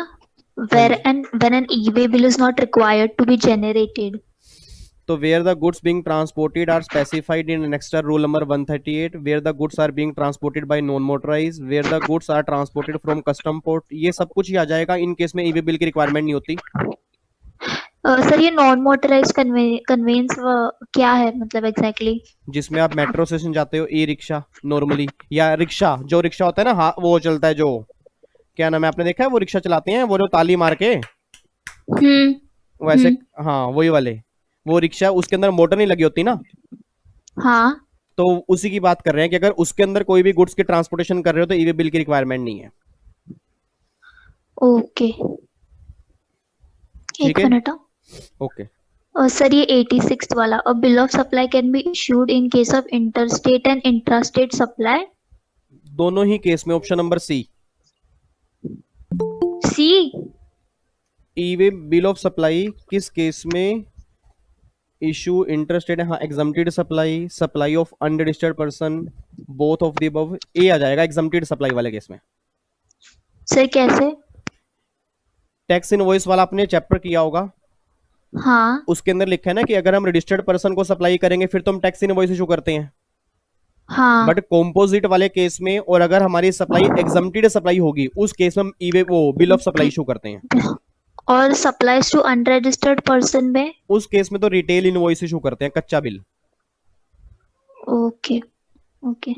when an e-way bill is not required to be generated। तो where the goods being transported are specified in Annexure Rule number 138, where the goods are being transported by non-motorized, where the goods are transported from custom port, ये सब कुछ ही आ जाएगा। In case में e-way bill की requirement नहीं होती। Sir ये non motorised convince क्या है मतलब एग्जैक्टली? जिसमें आप मेट्रो स्टेशन जाते हो, ई रिक्शा नॉर्मली, या रिक्शा जो रिक्शा होता है ना, हाँ वो चलता है, जो क्या नाम है आपने देखा है वो रिक्शा चलाते हैं वो जो ताली मार के वैसे, हाँ वही वाले वो रिक्शा, उसके अंदर मोटर नहीं लगी होती ना। हाँ तो उसी की बात कर रहे हैं कि अगर उसके अंदर कोई भी गुड्स की ट्रांसपोर्टेशन कर रहे हो तो ई-वे बिल की रिक्वायरमेंट नहीं है। ओके एक मिनट। ओके सर ये 86th वाला a bill of supply can be issued in case of interstate and intrastate supply. दोनों ही केस में option number C. E-way bill of supply किस केस में इशू? इंटरस्टेट, हाँ exempted supply, supply of unregistered person, both of the above. A आ जाएगा exempted supply वाले case में। सर कैसे? टैक्स इनवॉइस वाला आपने चैप्टर किया होगा। हाँ उसके अंदर लिखा है ना कि अगर हम रजिस्टर्ड पर्सन को सप्लाई करेंगे फिर तो हम टैक्स इनवॉइस इशू करते हैं। हाँ बट कॉम्पोजिट वाले केस में, और अगर हमारी सप्लाई एग्जम्प्टेड सप्लाई होगी उस केस में हम ई-वे वो बिल ऑफ सप्लाई इशू करते हैं। और सप्लाईज टू अनरजिस्टर्ड पर्सन में? उस केस में तो रिटेल इनवॉइस इशू करते हैं, कच्चा बिल। Okay okay.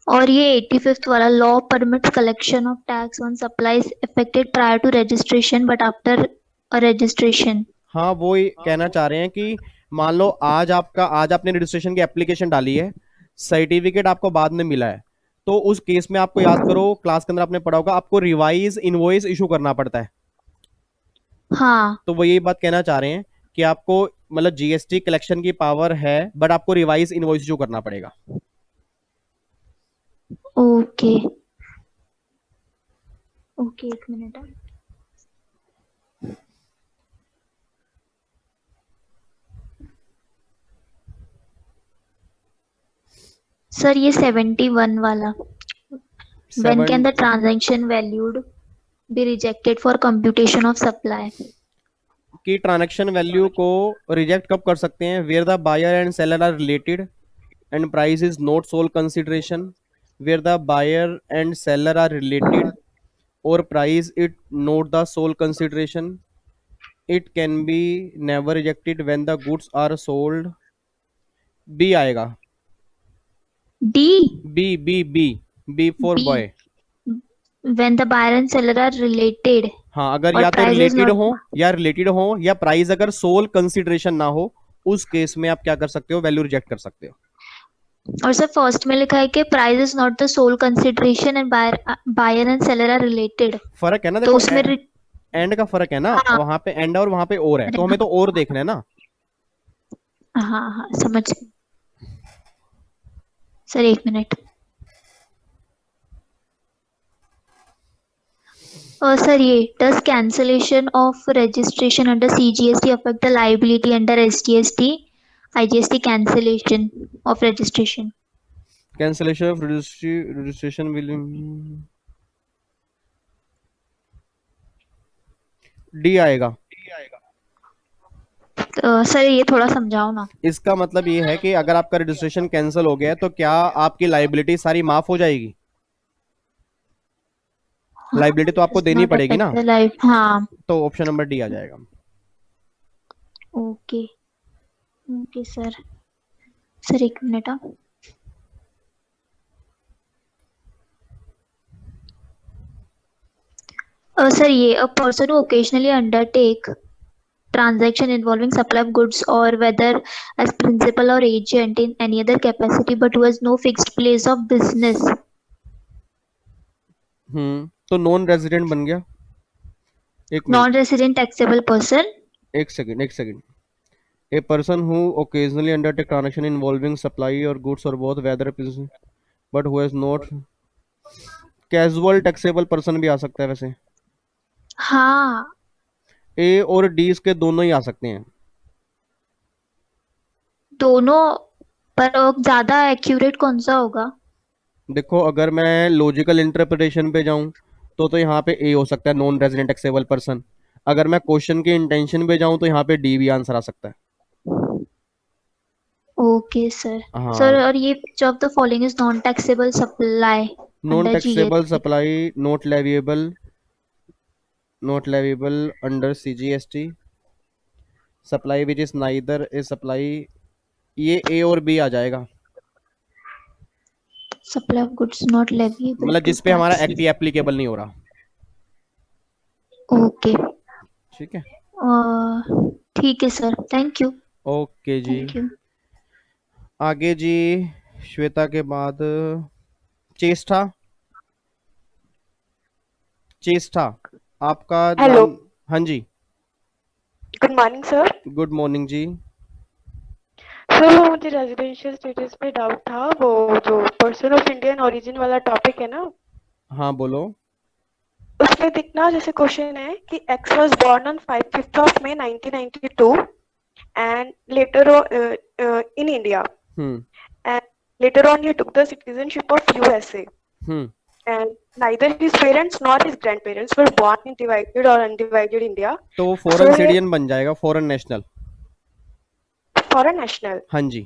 और ये 85th वाला law permits collection of tax on supplies effected prior to registration but after registration. हाँ वो ही कहना चाह रहे हैं कि मान लो आज आपने रजिस्ट्रेशन की एप्लीकेशन डाली है, सर्टिफिकेट आपको बाद में मिला है, तो उस केस में आपको याद करो क्लास के अंदर आपने पढ़ा होगा, आपको रिवाइज इनवॉइस इशू करना पड़ता है। हाँ तो वो यही बात कहना चाह रहे हैं कि आपको मतलब जीएसटी कलेक्शन की पावर है बट आपको रिवाइज इनवॉइस इशू करना पड़ेगा। ओके ओके एक मिनट। सर ये 71 वाला when can the transaction valued be rejected for computation of supply? कि ट्रांजैक्शन वैल्यू को रिजेक्ट कब कर सकते हैं? Where the buyer and seller are related and price is not sole consideration, where the buyer and seller are related or price it not the sole consideration, it can be never rejected when the goods are sold. B आएगा। D, B B B B for B, boy. when the buyer and seller are related हाँ, अगर और या तो price is related not, हो या price अगर sole consideration ना हो, उस केस में आप क्या कर सकते हो, वैल्यू रिजेक्ट कर सकते हो। और सर फर्स्ट में लिखा है कि price is not the sole consideration and buyer and seller are related, फर्क है ना, तो देखो उसमें एंड का फर्क है ना, हाँ वहां पे एंड और वहां पे और है, तो हमें तो और देखना है ना। हाँ हाँ समझ गई। सर एक मिनट। सर ये does cancellation of registration under CGST affect the liability under SGST, IGST cancellation of registration? Cancellation of registration will, D आएगा। सर ये थोड़ा समझाओ ना। इसका मतलब ये है कि अगर आपका रजिस्ट्रेशन कैंसिल हो गया है तो क्या आपकी लाइबिलिटी सारी माफ हो जाएगी? लाइबिलिटी तो आपको Does देनी not पड़ेगी affect ना, the life, हाँ तो ऑप्शन नंबर डी आ जाएगा। Okay okay sir. सर एक मिनट हाँ। सर ये a person who occasionally undertake transaction involving supply of goods or whether as principal or agent in any other capacity but who has no fixed place of business. तो non resident बन गया। एक मिनट, Non-resident taxable person. एक second. A person who occasionally undertake transaction involving supply or goods or both whether but who has not, casual taxable person भी आ सकता है वैसे। हाँ ए और डी इसके दोनों ही आ सकते हैं। दोनों, पर ज्यादा एक्यूरेट कौन सा होगा? देखो अगर मैं लॉजिकल इंटरप्रिटेशन पे जाऊं तो यहाँ पे ए हो सकता है, नॉन रेजिडेंट टैक्सेबल पर्सन। अगर मैं क्वेश्चन के इंटेंशन पे जाऊं तो यहाँ पे डी भी आंसर आ सकता है। Okay sir. हाँ, सर और ये which of the following is non-taxable supply non under taxable GST? Supply not leviable under CGST, supply which is neither A supply, ये ए और बी आ जाएगा। Supply of goods not leviable मतलब to जिसपे हमारा tax. Act applicable नहीं हो रहा। Okay ठीक है, ठीक है सर, थैंक यू ओके जी। Thank you. आगे जी, श्वेता के बाद चेष्टा। आपका हेलो। नाम? हाँ जी, good morning sir. Good morning जी। सर वो मुझे रेजिडेंशियल स्टेटस पे डाउट था, वो जो पर्सन ऑफ इंडियन ओरिजिन वाला टॉपिक है ना, हाँ बोलो। उसमें दिखना जैसे क्वेश्चन है कि X was born on 5th of May 1992 and later in India and later on he took the citizenship of USA and neither his parents nor his grandparents were born in divided or undivided India. तो वो foreign citizen बन जाएगा, foreign national. Foreign national, हाँ जी।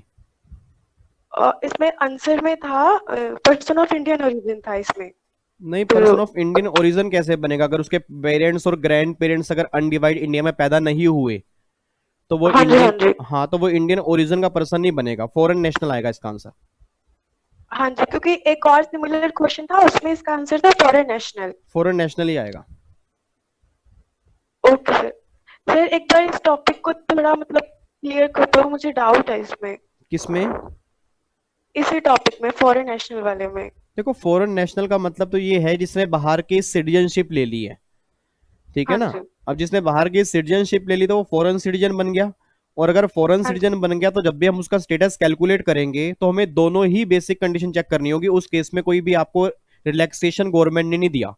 इसमें answer में था person of Indian origin था इसमें। नहीं, पर्सन ऑफ इंडियन ओरिजिन कैसे बनेगा अगर उसके पेरेंट्स और ग्रैंड पेरेंट्स अगर अनडिवाइड इंडिया में पैदा नहीं हुए तो वो इंडियन, हाँ तो वो इंडियन ओरिजिन का पर्सन नहीं बनेगा, फॉरेन नेशनल आएगा इसका आंसर। हाँ जी, क्योंकि एक और सिमिलर क्वेश्चन था उसमें इसका आंसर था फॉरेन नेशनल। फॉरेन नेशनल ही आएगा। Okay sir. सर एक बार इस टॉपिक को थोड़ा मतलब क्लियर कर दो, मुझे डाउट है इसमें। किसमें? इसी टॉपिक में, फॉरेन नेशनल वाले में। देखो फॉरेन नेशनल का मतलब तो ये है जिसने बाहर की सिटीजनशिप ले ली है, ठीक है ना। अब जिसने बाहर की सिटीजनशिप ले ली तो वो फॉरेन सिटीजन बन गया, और अगर फॉरेन सिटीजन बन गया तो जब भी हम उसका स्टेटस कैलकुलेट करेंगे तो हमें दोनों ही बेसिक कंडीशन चेक करनी होगी। उस केस में कोई भी आपको रिलैक्सेशन गवर्नमेंट ने नहीं दिया,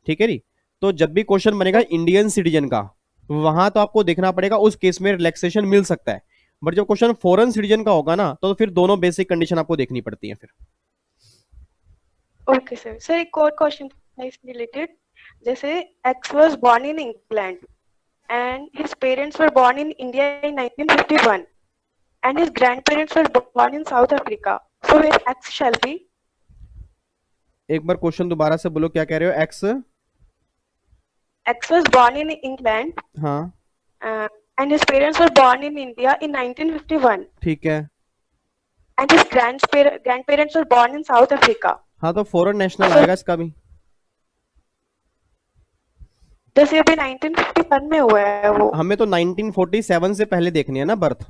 ठीक है नी। तो जब भी क्वेश्चन बनेगा इंडियन सिटीजन का, वहां तो आपको देखना पड़ेगा उस केस में रिलैक्सेशन मिल सकता है, बट जब क्वेश्चन फॉरेन सिटीजन का होगा ना तो फिर दोनों बेसिक कंडीशन आपको देखनी पड़ती है फिर। Okay sir. सर एक और क्वेश्चन था इससे रिलेटेड, जैसे X was born in England and his parents were born in India in 1951 and his grandparents were born in South Africa, so his X shall be। एक बार क्वेश्चन दोबारा से बोलो, क्या कह रहे हो? X X was born in England हाँ and his parents were born in India in 1951 ठीक है, and his grandparents were born in South Africa. हाँ तो फॉरेन नेशनल आएगा इसका भी। जैसे अभी 1951 में हुआ है वो। हमें तो 1947 से पहले देखनी है ना बर्थ,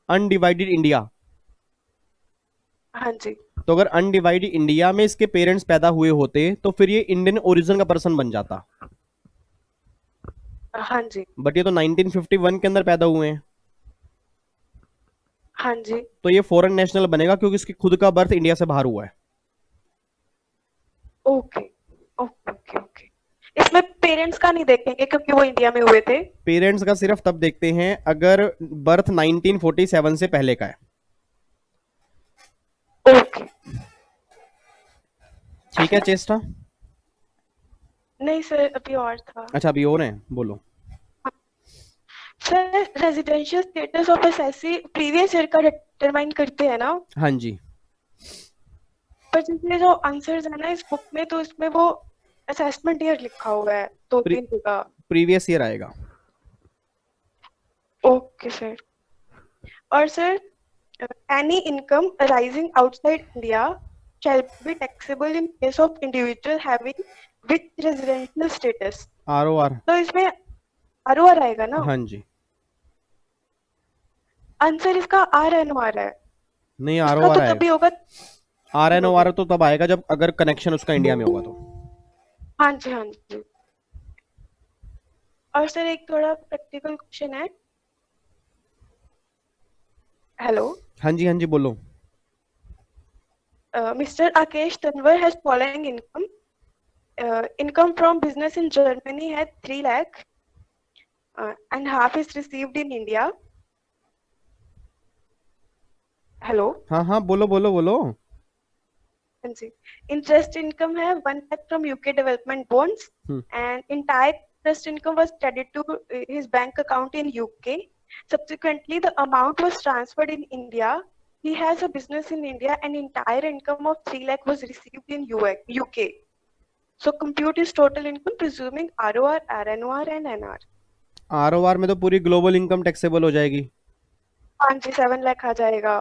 अनडिवाइडेड इंडिया। हाँ जी। तो अगर अनडिवाइडेड इंडिया में इसके पेरेंट्स पैदा हुए होते तो फिर ये इंडियन ओरिजिन का पर्सन बन जाता। हाँ जी। बट ये तो 1951 के अंदर पैदा हुए हैं, हाँ जी। तो ये फॉरेन नेशनल बनेगा क्योंकि इसकी खुद का बर्थ इंडिया से बाहर हुआ है। Okay okay okay okay. इसमें पेरेंट्स का नहीं देखेंगे क्योंकि वो इंडिया में हुए थे। पेरेंट्स का सिर्फ तब देखते हैं अगर बर्थ 1947 से पहले का है। ओके ठीक है चेष्टा। नहीं सर, अभी और था। अच्छा अभी और है, बोलो। Sir residential status of SSC previous year का डिटरमाइन करते हैं ना, हाँ जी, पर जिसमें जो आंसर्स है ना इस बुक में, तो इसमें वो असेसमेंट ईयर लिखा हुआ है 2-3 जगह। प्रीवियस ईयर आएगा। Okay sir. और sir any income arising outside India shall be taxable in case of individual having with residential status. ROR। तो इसमें ROR आएगा ना? हाँ जी। आंसर इसका RNOR है। नहीं इसका ROR तो आएगा। तभी होगा। RNOR तो तब आएगा जब अगर कनेक्शन उसका इंडिया में होगा तो। हाँ जी हाँ जी। और सर एक थोड़ा प्रैक्टिकल क्वेश्चन है। हेलो। हाँ जी बोलो। Mr. Akesh Tanwar has following income. Income from business in Germany had 3 lakh and half is received in India. Hello. हाँ बोलो। हाँ जी। Interest income है 1 lakh from UK development bonds and entire interest income was credited to his bank account in UK. Subsequently, the amount was transferred in India. He has a business in India and entire income of 3 lakh was received in UK. So compute his total income presuming ROR, RNOR and NR. ROR में तो पूरी global income taxable हो जाएगी। हाँ जी 7 लाख आ जाएगा।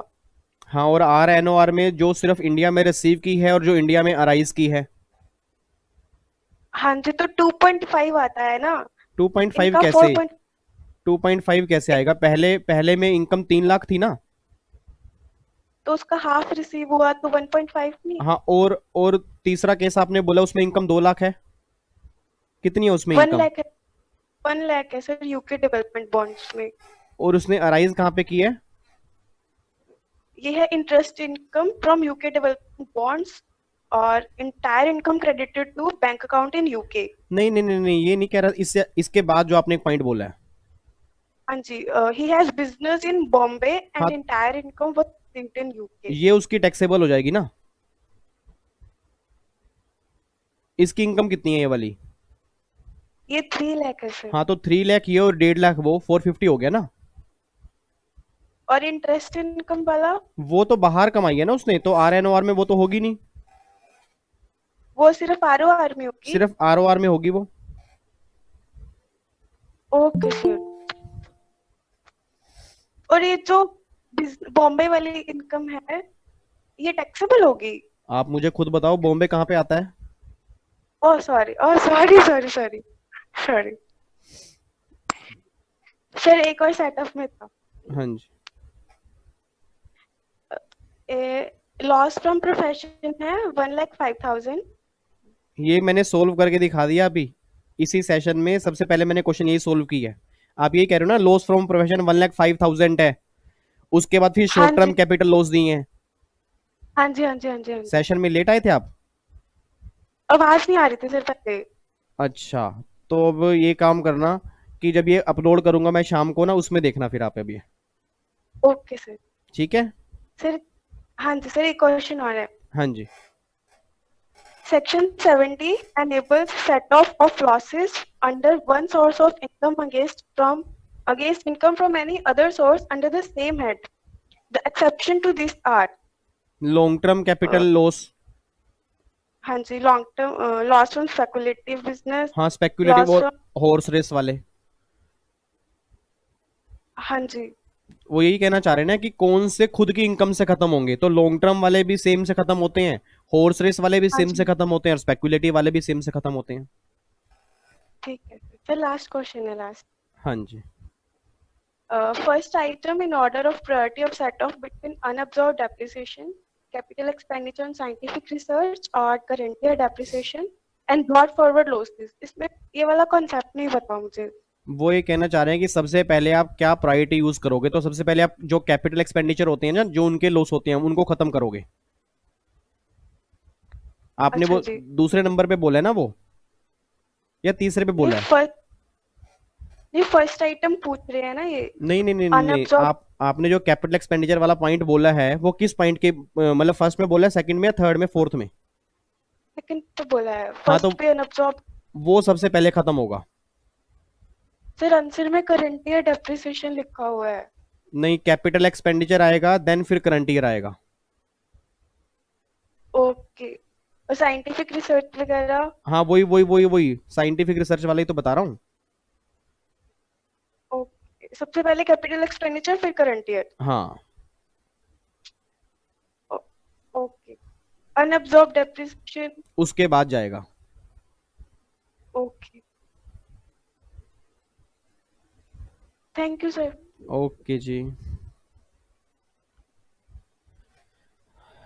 हाँ, और RNOR में जो सिर्फ इंडिया में रिसीव की है और जो इंडिया में अराइज की है। हाँ जी, तो 2.5 आता है ना। 2.5 कैसे? 2.5 कैसे आएगा? पहले में इनकम 3 लाख थी ना, तो उसका हाफ रिसीव हुआ तो 1.5 नहीं। हाँ, और तीसरा केस आपने बोला उसमें इनकम 2 लाख है। कितनी है उसमें 1 इनकम? लाख है। 1 लाख है सर यूके डेवलपमेंट बॉन्ड्स में। और उसने अराइज कहाँ पे की है? ये है interest income from UK development bonds or entire income credited to bank account in UK. नहीं, ये नहीं कह रहा। इसके बाद जो आपने एक पॉइंट बोला है। हाँ जी, he has business in Bombay and entire income was received in UK. ये उसकी टैक्सेबल हो जाएगी ना। इसकी इनकम कितनी है ये वाली? ये 3 लाख है सर। हाँ, तो 3 लाख ये और 1.5 लाख वो, 450 हो गया ना। और इंटरेस्ट इनकम वाला वो तो बाहर कमाई है ना उसने, तो RNOR में वो तो होगी नहीं। वो सिर्फ ROR में होगी। सिर्फ ROR में होगी वो। Okay sir. और ये जो बॉम्बे वाली इनकम है ये टैक्सेबल होगी? आप मुझे खुद बताओ बॉम्बे कहाँ पे आता है? ओह सॉरी सर, एक और सेटअप में था। हाँ जी। लॉस फ्रॉम प्रोफेशन है 1,05,000। ये मैंने सोल्व करके दिखा दिया अभी इसी सेशन में। सबसे पहले मैंने क्वेश्चन यही सोल्व किया है। आप यही कह रहे हो ना, लॉस फ्रॉम प्रोफेशन 1,05,000 है, उसके बाद फिर शॉर्ट टर्म कैपिटल लॉस दिए हैं। हाँ जी। सेशन में लेट आए थे आप? आवाज नहीं आ रही थी सर पहले। अच्छा, तो अब ये काम करना कि जब ये अपलोड करूंगा मैं शाम को ना, उसमें देखना फिर आप अभी। Okay sir. ठीक है सर। हाँ जी सर, एक क्वेश्चन और है। हाँ जी। Section 70 enables set off of losses under one source of income against income from any other source under the same head. The exception to this are long term capital loss. हाँ जी, long term loss on speculative business, हाँ, speculative loss और on, horse race वाले, हाँ जी, वो यही कहना चाह रहे हैं ना कि कौन से खुद की इनकम से खत्म होंगे, तो लॉन्ग टर्म वाले भी सेम से खत्म होते हैं, हॉर्स रेस वाले भी हाँ सेम से जी, खत्म होते हैं, और स्पेक्युलेटिव वाले भी सेम से खत्म होते हैं। ठीक है सर। लास्ट क्वेश्चन है, लास्ट। हाँ जी। First item in order of priority of set off between unabsorbed depreciation, capital expenditure on scientific research और current year depreciation and brought forward losses। इसमें ये वाला concept नहीं पता मुझे। वो ये कहना चाह रहे हैं कि सबसे पहले आप क्या प्रायोरिटी यूज करोगे, तो सबसे पहले आप जो कैपिटल एक्सपेंडिचर होते हैं ना, जो उनके लॉस होते हैं, उनको खत्म करोगे। आपने अच्छा वो जी। दूसरे नंबर पे बोला है ना, वो या तीसरे पे बोला है? ये फर्स्ट आइटम पूछ रहे हैं ना ये। नहीं नहीं नहीं नहीं, Unabsorbed, आपने जो कैपिटल एक्सपेंडिचर वाला पॉइंट बोला है वो किस पॉइंट के, मतलब फर्स्ट में बोला है, सेकंड में, थर्ड में, फोर्थ में? सेकंड पे बोला है, हाँ, तो फर्स्ट पे अनअब्सॉर्ब। वो सबसे पहले खत्म होगा। सर आंसर में करंट ईयर डेप्रिसिएशन लिखा हुआ है। नहीं, कैपिटल एक्सपेंडिचर आएगा, देन फिर करंट ईयर आएगा। ओके, और साइंटिफिक रिसर्च वगैरह। हाँ, वही वही वही वही साइंटिफिक रिसर्च वाला ही तो बता रहा हूँ। ओके, सबसे पहले कैपिटल एक्सपेंडिचर फिर करंट ईयर। हाँ, ओके, अनअब्सॉर्ब डेप्रिसिएशन। उसके बाद जाएगा। Okay, thank you sir. Okay जी,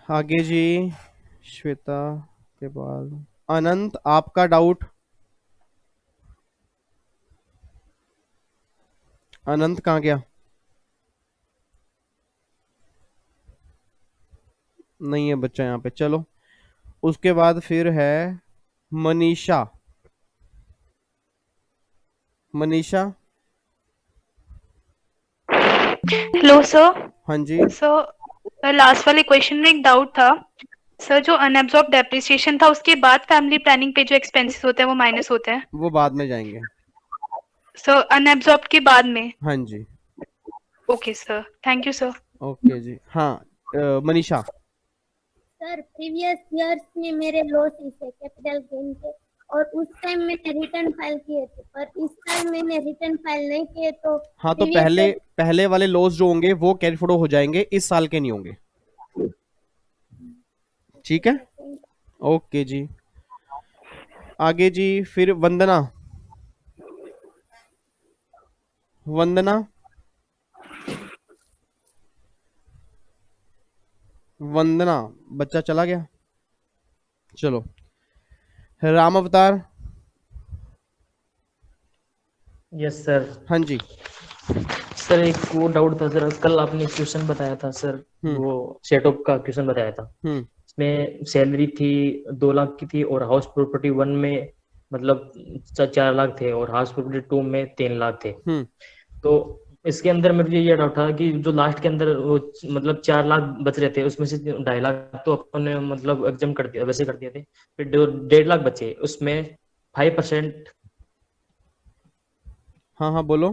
आगे जी, श्वेता के बाद अनंत, आपका डाउट? अनंत कहाँ गया? नहीं है बच्चा यहाँ पे, चलो। उसके बाद फिर है मनीषा। Manisha, hello sir. हाँ जी। सर लास्ट वाले क्वेश्चन में एक डाउट था सर, जो अनएब्सॉर्ब डेप्रिसिएशन था उसके बाद फैमिली प्लानिंग पे जो एक्सपेंसेस होते हैं वो माइनस होते हैं। वो बाद में जाएंगे। सर अनएब्सॉर्ब के बाद में? हाँ जी। Okay sir, thank you sir. Okay जी, हाँ, मनीषा। सर प्रीवियस ईयर्स में मेरे लॉसेस है कैपिटल गेन के, और उस टाइम मैंने रिटर्न फाइल किए थे, पर इस टाइम मैंने रिटर्न फाइल नहीं किए, तो हाँ, तो previous पहले वाले लॉस जो होंगे वो कैरी फॉरवर्ड हो जाएंगे, इस साल के नहीं होंगे। ठीक है, ओके जी। आगे जी, फिर वंदना। वंदना, वंदना, बच्चा चला गया। चलो, राम अवतार। Yes sir. हाँ जी। सर एक वो डाउट था सर, कल आपने क्वेश्चन बताया था सर, वो सेटअप का क्वेश्चन बताया था। इसमें सैलरी थी 2 लाख की थी, और हाउस प्रॉपर्टी 1 में मतलब 4 लाख थे, और हाउस प्रॉपर्टी 2 में 3 लाख थे। तो इसके अंदर मुझे ये डाउट था कि जो लास्ट के अंदर वो मतलब 4 लाख बच रहे थे, उसमें से 2.5 लाख तो अपन ने मतलब एग्जाम कर दिया, वैसे कर दिए थे, फिर 1.5 लाख बचे, उसमें 5%। हाँ हाँ, बोलो।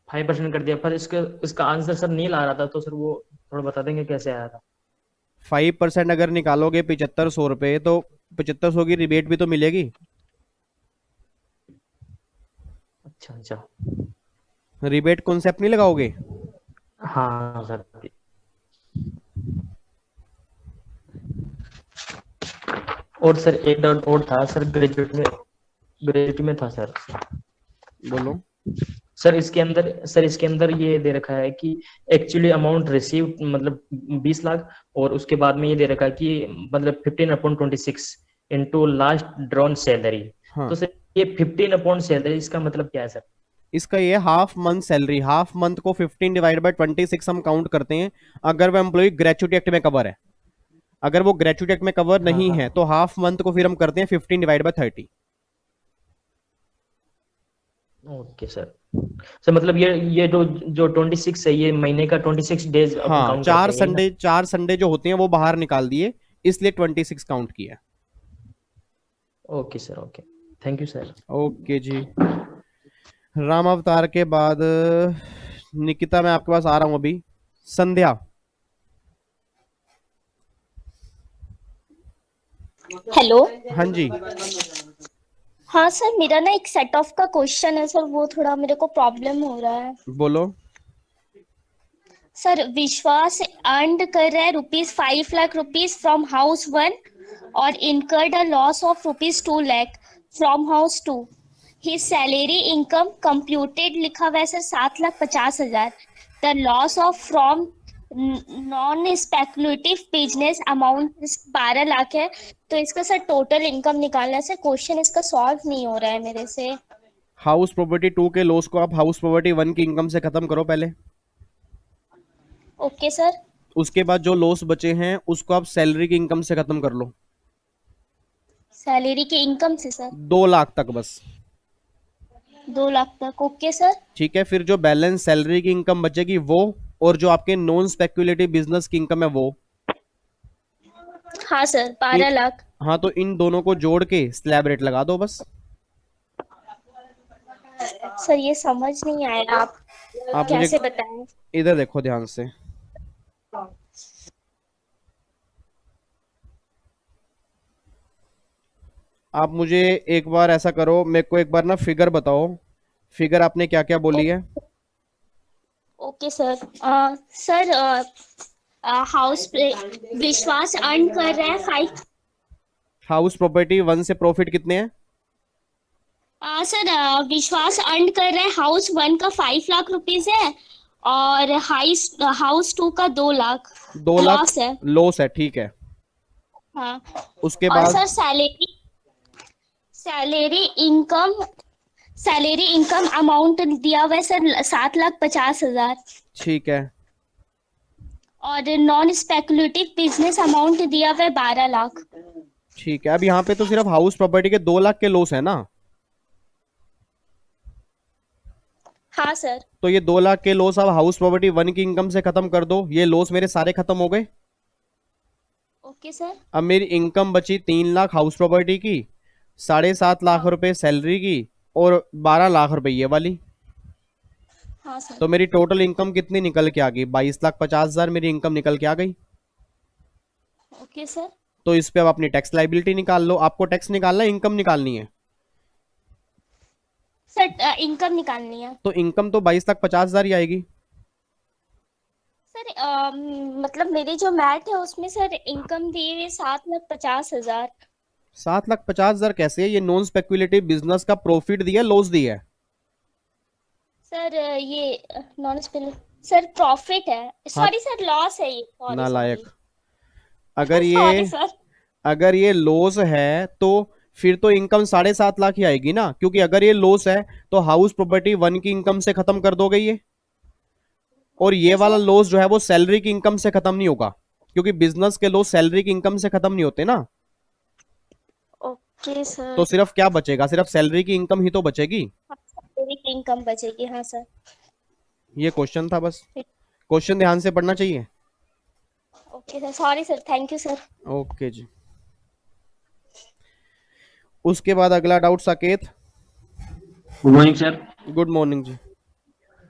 5% कर दिया, पर इसका आंसर सर नील आ रहा था, तो सर वो थोड़ा बता देंगे कैसे आया था? 5% अगर निकालोगे 7500 रुपए, तो 7500 की रिबेट भी तो मिलेगी। अच्छा अच्छा, रिबेट कॉन्सेप्ट नहीं लगाओगे? हाँ सर। और सर एक डाउट और था सर, ग्रेजुएट में था सर। बोलो। सर इसके अंदर ये दे रखा है कि एक्चुअली अमाउंट रिसीव मतलब 20 लाख, और उसके बाद में ये दे रखा है कि मतलब 15/26 इनटू लास्ट ड्रॉन सैलरी। हाँ। तो सर ये 15/सैलरी इसका मतलब क्या है सर? इसका ये half month salary, half month को 15/26 हम काउंट करते हैं, अगर वो एम्प्लॉय ग्रेचुटी एक्ट में कवर है। अगर वो ग्रेचुटी एक्ट में कवर नहीं है तो हाफ मंथ को फिर हम करते हैं 15/30। Okay sir. सर मतलब ये जो 26 है, ये महीने का 26 डेज हाँ, काउंट 4 संडे जो होते हैं वो बाहर निकाल दिए, इसलिए 26 काउंट किया। Okay sir, okay, thank you sir. Okay जी। राम अवतार के बाद निकिता, मैं आपके पास आ रहा हूं अभी। संध्या। हेलो। हाँ जी, हाँ सर, मेरा ना एक सेट ऑफ का क्वेश्चन है सर, वो थोड़ा मेरे को प्रॉब्लम हो रहा है। बोलो। सर, विश्वास अर्न कर रहा है ₹5 लाख फ्रॉम हाउस 1 और incurred a loss of ₹2 lakh from house 2। His salary income computed लिखा हुआ है sir 7,50,000। The loss of from non speculative business amount 12 lakh है। तो इसका सर टोटल इनकम निकालना है सर। क्वेश्चन इसका सॉल्व नहीं हो रहा है मेरे से। हाउस प्रॉपर्टी 2 के लॉस को आप हाउस प्रॉपर्टी 1 की इनकम से खत्म करो पहले। Okay sir. उसके बाद जो लॉस बचे हैं उसको आप सैलरी की इनकम से खत्म कर लो। सैलरी की इनकम से सर 2 लाख तक बस। 2 लाख तक। Okay sir. ठीक है, फिर जो बैलेंस सैलरी की इनकम बचेगी वो, और जो आपके नॉन स्पेक्युलेटिव बिजनेस की इनकम है वो। हाँ सर, 12 लाख। हाँ, तो इन दोनों को जोड़ के स्लैब रेट लगा दो बस। सर ये समझ नहीं आया, आप कैसे मुझे बताएं? इधर देखो ध्यान से। आप मुझे एक बार ऐसा करो, मेरे को एक बार ना फिगर बताओ। फिगर आपने क्या क्या बोली है? Okay sir. सर, हाउस विश्वास अर्न कर रहा है 5। हाउस प्रॉपर्टी 1 से प्रॉफिट कितने हैं? सर, विश्वास अर्न कर रहा है हाउस 1 का 5 लाख रुपीस है और हाउस 2 का 2 लाख 2 लाख लॉस है। लॉस है, ठीक है। हाँ। उसके और बाद सर सैलरी इनकम अमाउंट दिया हुआ है सर 7,50,000 ठीक है, और नॉन स्पेकुलेटिव बिजनेस अमाउंट दिया हुआ है 12 लाख। ठीक है। अब यहाँ पे तो सिर्फ हाउस प्रॉपर्टी के 2 लाख के लॉस है ना? हाँ सर। तो ये 2 लाख के लॉस आप हाउस प्रॉपर्टी 1 की इनकम से खत्म कर दो। ये लॉस मेरे सारे खत्म हो गए। Okay sir. अब मेरी इनकम बची 3 लाख हाउस प्रॉपर्टी की, 7.5 लाख रुपए सैलरी की, और 12 लाख रुपए ये वाली। हाँ सर। तो मेरी टोटल इनकम कितनी निकल के आ गई? 22,50,000 मेरी इनकम निकल के आ गई। Okay sir. तो इस पे अब अपनी टैक्स लाइबिलिटी निकाल लो। आपको टैक्स निकालना है, इनकम निकालनी है? सर, इनकम निकालनी है। तो इनकम तो 22,50,000 ही आएगी। सर, मतलब मेरी जो मैट है उसमें सर इनकम दी हुई 7,50,000। 7,50,000 कैसे है? ये नॉन स्पेक्युलेटिव बिजनेस का प्रॉफिट दिया, लॉस दिया है? सर, ये नॉन स्पेकुलेटिव सर प्रॉफिट है। सॉरी सर, लॉस है ये। सॉरी नालायक। Sorry sir. अगर ये लॉस है तो फिर तो इनकम 7.5 लाख ही आएगी ना, क्योंकि अगर ये लॉस है तो हाउस प्रॉपर्टी 1 की इनकम से खत्म कर दोगे ये। और ये वाला लॉस जो है वो सैलरी की इनकम से खत्म नहीं होगा, क्योंकि बिजनेस के लॉस सैलरी की इनकम से खत्म नहीं होते ना। Okay sir. तो सिर्फ क्या बचेगा? सिर्फ सैलरी की इनकम ही तो बचेगी। सैलरी की इनकम बचेगी। हाँ सर। ये क्वेश्चन था बस। क्वेश्चन ध्यान से पढ़ना चाहिए। Okay sir, sorry sir, thank you sir. Okay जी। उसके बाद अगला doubt Saket. Good morning sir. Good morning जी।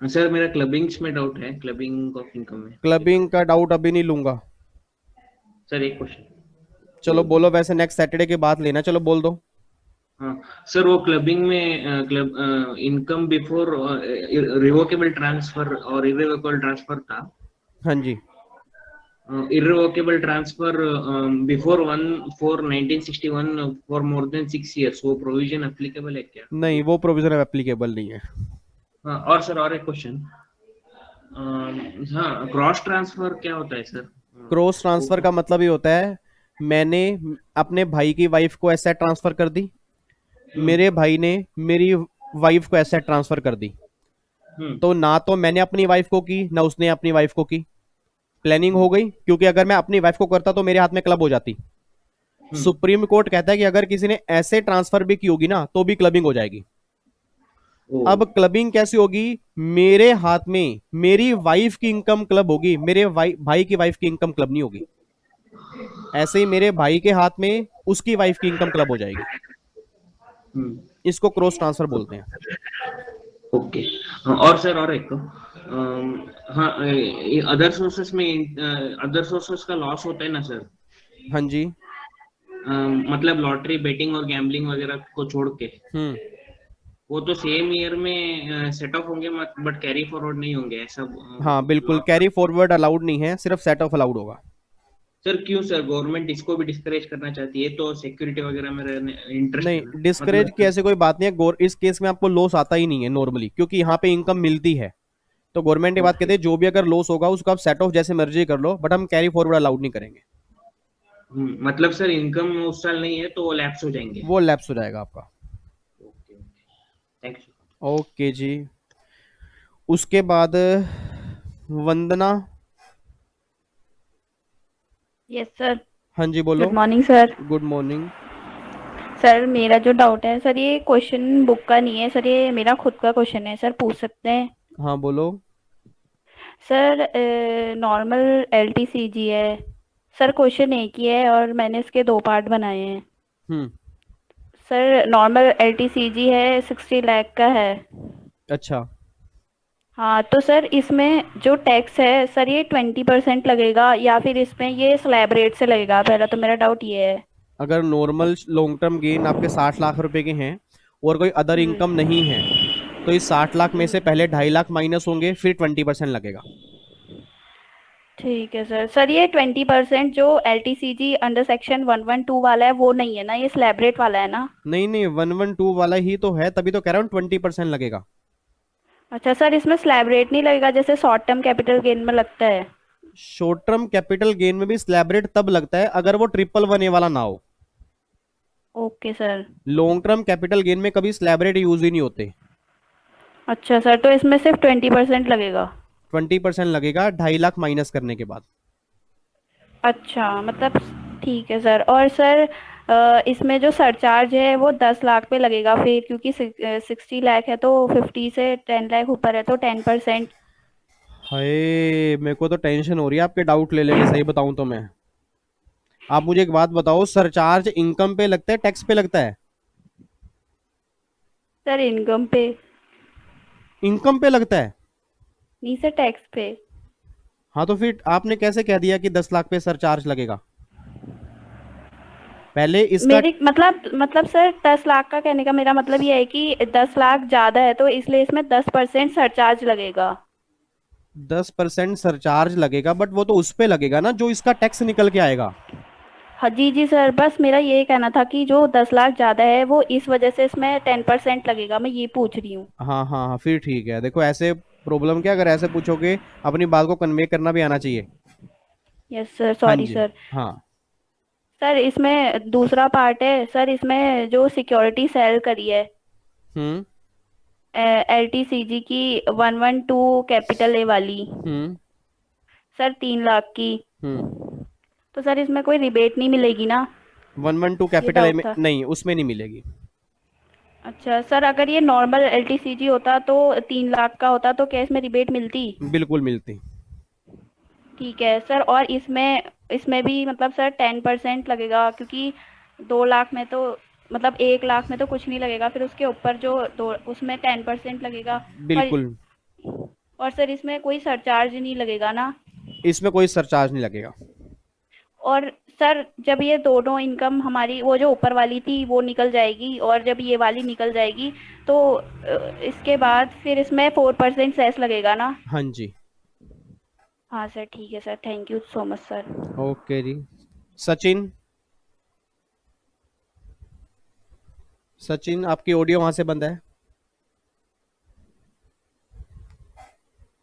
सर मेरा क्लबिंग्स में डाउट है, क्लबिंग ऑफ इनकम में। क्लबिंग का डाउट अभी नहीं लूंगा सर एक क्वेश्चन। चलो बोलो, वैसे नेक्स्ट सैटरडे के बाद लेना। चलो बोल दो। हाँ सर, वो क्लबिंग में club income before revocable transfer और इररिवोकेबल ट्रांसफर था। हाँ जी। Irrevocable transfer before 1/4/1961 for more than 6 years, वो प्रोविजन एप्लीकेबल है क्या? नहीं, वो प्रोविजन एप्लीकेबल नहीं है। हाँ, और सर और एक क्वेश्चन। हाँ, क्रॉस ट्रांसफर क्या होता है सर? क्रॉस ट्रांसफर का मतलब ये होता है, मैंने अपने भाई की वाइफ को एसेट ट्रांसफर कर दी, मेरे भाई ने मेरी वाइफ को एसेट ट्रांसफर कर दी। तो ना तो मैंने अपनी वाइफ को की, ना उसने अपनी वाइफ को की। प्लानिंग हो गई, क्योंकि अगर मैं अपनी वाइफ को करता तो मेरे हाथ में क्लब हो जाती। सुप्रीम कोर्ट कहता है कि अगर किसी ने ऐसे ट्रांसफर भी की होगी ना तो भी क्लबिंग हो जाएगी। अब क्लबिंग कैसी होगी? मेरे हाथ में मेरी वाइफ की इनकम क्लब होगी, मेरे भाई की वाइफ की इनकम क्लब नहीं होगी। ऐसे ही मेरे भाई के हाथ में उसकी वाइफ की इनकम क्लब हो जाएगी। इसको क्रॉस ट्रांसफर बोलते हैं। ओके। और सर और एक हाँ, अदर सोर्सेस में अदर सोर्सेस का लॉस होता है ना सर? हाँ जी। मतलब लॉटरी बेटिंग और गैम्बलिंग वगैरह को छोड़ के वो तो सेम ईयर में सेट ऑफ होंगे बट कैरी फॉरवर्ड नहीं होंगे ऐसा। हाँ बिल्कुल, कैरी फॉरवर्ड अलाउड नहीं है, सिर्फ सेट ऑफ अलाउड होगा। सर क्यों सर, गवर्नमेंट इसको भी डिस्करेज करना चाहती है तो सिक्योरिटी वगैरह में रहने इंटरेस्ट नहीं, डिस्करेज की ऐसे कोई बात नहीं है। इस केस में आपको लॉस आता ही नहीं है नॉर्मली, क्योंकि यहाँ पे इनकम मिलती है। तो गवर्नमेंट ये बात कहती है जो भी अगर लॉस होगा उसको आप सेट ऑफ जैसे मर्जी कर लो, बट हम कैरी फॉरवर्ड अलाउड नहीं करेंगे। मतलब सर इनकम उस साल नहीं है तो वो लैप्स हो जाएंगे। वो लैप्स हो जाएगा आपका। Thank you. ओके जी, उसके बाद वंदना। Yes sir. हाँ जी बोलो। Good morning sir. Good morning. Sir मेरा जो डाउट है सर, ये क्वेश्चन बुक का नहीं है सर, ये मेरा खुद का क्वेश्चन है सर, पूछ सकते हैं? हाँ बोलो। सर नॉर्मल LTCG है सर, क्वेश्चन एक ही है और मैंने इसके 2 पार्ट बनाए हैं। सर नॉर्मल LTCG है 60 लाख का है। अच्छा। हाँ तो सर इसमें जो टैक्स है सर ये 20% लगेगा या फिर इसमें ये स्लैब रेट से लगेगा? पहला तो मेरा डाउट ये है। अगर नॉर्मल लॉन्ग टर्म गेन आपके 60 लाख रुपए के हैं और कोई अदर इनकम नहीं है तो इस 60 लाख में से पहले 2.5 लाख माइनस होंगे, फिर 20% लगेगा। ठीक है सर। सर ये 20% जो LTCG अंडर सेक्शन 112 वाला है वो नहीं है ना, ये स्लैब रेट वाला है ना? नहीं नहीं, 112 वाला ही तो है, तभी तो कह रहा हूँ 20% लगेगा। अच्छा सर, इसमें स्लैब रेट नहीं लगेगा जैसे शॉर्ट टर्म कैपिटल गेन में लगता है? शॉर्ट टर्म कैपिटल गेन में भी स्लैब रेट तब लगता है अगर वो 111A वाला ना हो। Okay sir. Long term capital gain में कभी स्लैब रेट यूज ही नहीं होते। अच्छा सर, तो इसमें सिर्फ 20% लगेगा? 20% लगेगा 2.5 लाख माइनस करने के बाद। अच्छा, मतलब ठीक है सर। और सर इसमें जो सरचार्ज है वो 10 लाख पे लगेगा फिर, क्योंकि 60 लाख है तो 50 से 10 लाख ऊपर है तो 10%। हाय, मेरे को तो टेंशन हो रही है आपके डाउट ले लेके, सही बताऊं तो मैं। आप मुझे एक बात बताओ, सरचार्ज इनकम पे लगता है टैक्स पे लगता है? सर इनकम पे। इनकम पे लगता है? नहीं सर, टैक्स पे। हाँ तो फिर आपने कैसे कह दिया कि 10 लाख पे सरचार्ज लगेगा? पहले इसका मेरी मतलब सर 10 लाख का कहने का मेरा मतलब ये है कि 10 लाख ज्यादा है तो इसलिए इसमें 10% सरचार्ज लगेगा। 10% सरचार्ज लगेगा, बट वो तो उस पे लगेगा ना जो इसका टैक्स निकल के आएगा। हाँ जी जी सर, बस मेरा ये कहना था कि जो 10 लाख ज्यादा है वो इस वजह से इसमें 10% लगेगा, मैं ये पूछ रही हूँ। हाँ हाँ हाँ, फिर ठीक है। देखो ऐसे प्रॉब्लम क्या, अगर ऐसे पूछोगे अपनी बात को कन्वे करना भी आना चाहिए। Yes sir, sorry sir. हाँ सर इसमें दूसरा पार्ट है सर, इसमें जो सिक्योरिटी सेल करी है LTCG की 112 कैपिटल ए वाली सर 3 लाख की, तो सर इसमें कोई रिबेट नहीं मिलेगी ना? 112 कैपिटल ए में नहीं, उसमें नहीं मिलेगी। अच्छा सर, अगर ये नॉर्मल LTCG होता तो 3 लाख का होता तो क्या इसमें रिबेट मिलती? बिल्कुल मिलती। ठीक है सर। और इसमें भी मतलब सर 10% लगेगा, क्योंकि 2 लाख में तो मतलब 1 लाख में तो कुछ नहीं लगेगा, फिर उसके ऊपर जो उसमें 10% लगेगा। बिल्कुल। और सर इसमें कोई सरचार्ज नहीं लगेगा ना? इसमें कोई सरचार्ज नहीं लगेगा। और सर जब ये दोनों इनकम हमारी वो जो ऊपर वाली थी वो निकल जाएगी और जब ये वाली निकल जाएगी तो इसके बाद फिर इसमें 4% सेस लगेगा ना? हाँ जी। हाँ सर, ठीक है sir, thank you so much sir. Okay जी। सचिन, सचिन आपकी ऑडियो वहां से बंद है।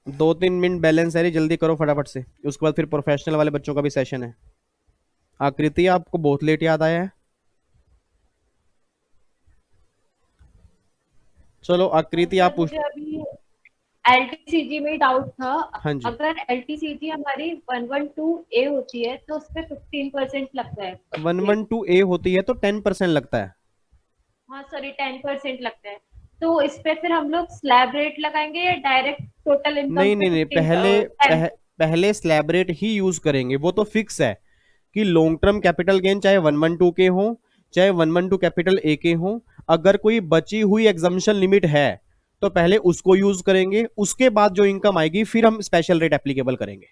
2-3 मिनट बैलेंस है, जल्दी करो फटाफट से, उसके बाद फिर प्रोफेशनल वाले बच्चों का भी सेशन है। आकृति, आपको बहुत लेट याद आया है। चलो आकृति आप पूछ। अभी LTCG में डाउट था। हाँ जी। अगर LTCG हमारी 112A होती है तो उस पे 15% लगता है। 112A होती है तो 10% लगता है। हाँ सॉरी, 10% लगता है। तो इस पे फिर हम लोग स्लैब रेट लगाएंगे या डायरेक्ट टोटल इनकम? नहीं नहीं नहीं, पहले स्लैब रेट ही यूज करेंगे। वो तो फिक्स है कि लॉन्ग टर्म कैपिटल गेन चाहे 112 के हो चाहे 112 कैपिटल ए के हो, अगर कोई बची हुई एग्जम्पशन लिमिट है तो पहले उसको यूज करेंगे, उसके बाद जो इनकम आएगी फिर हम स्पेशल रेट एप्लीकेबल करेंगे।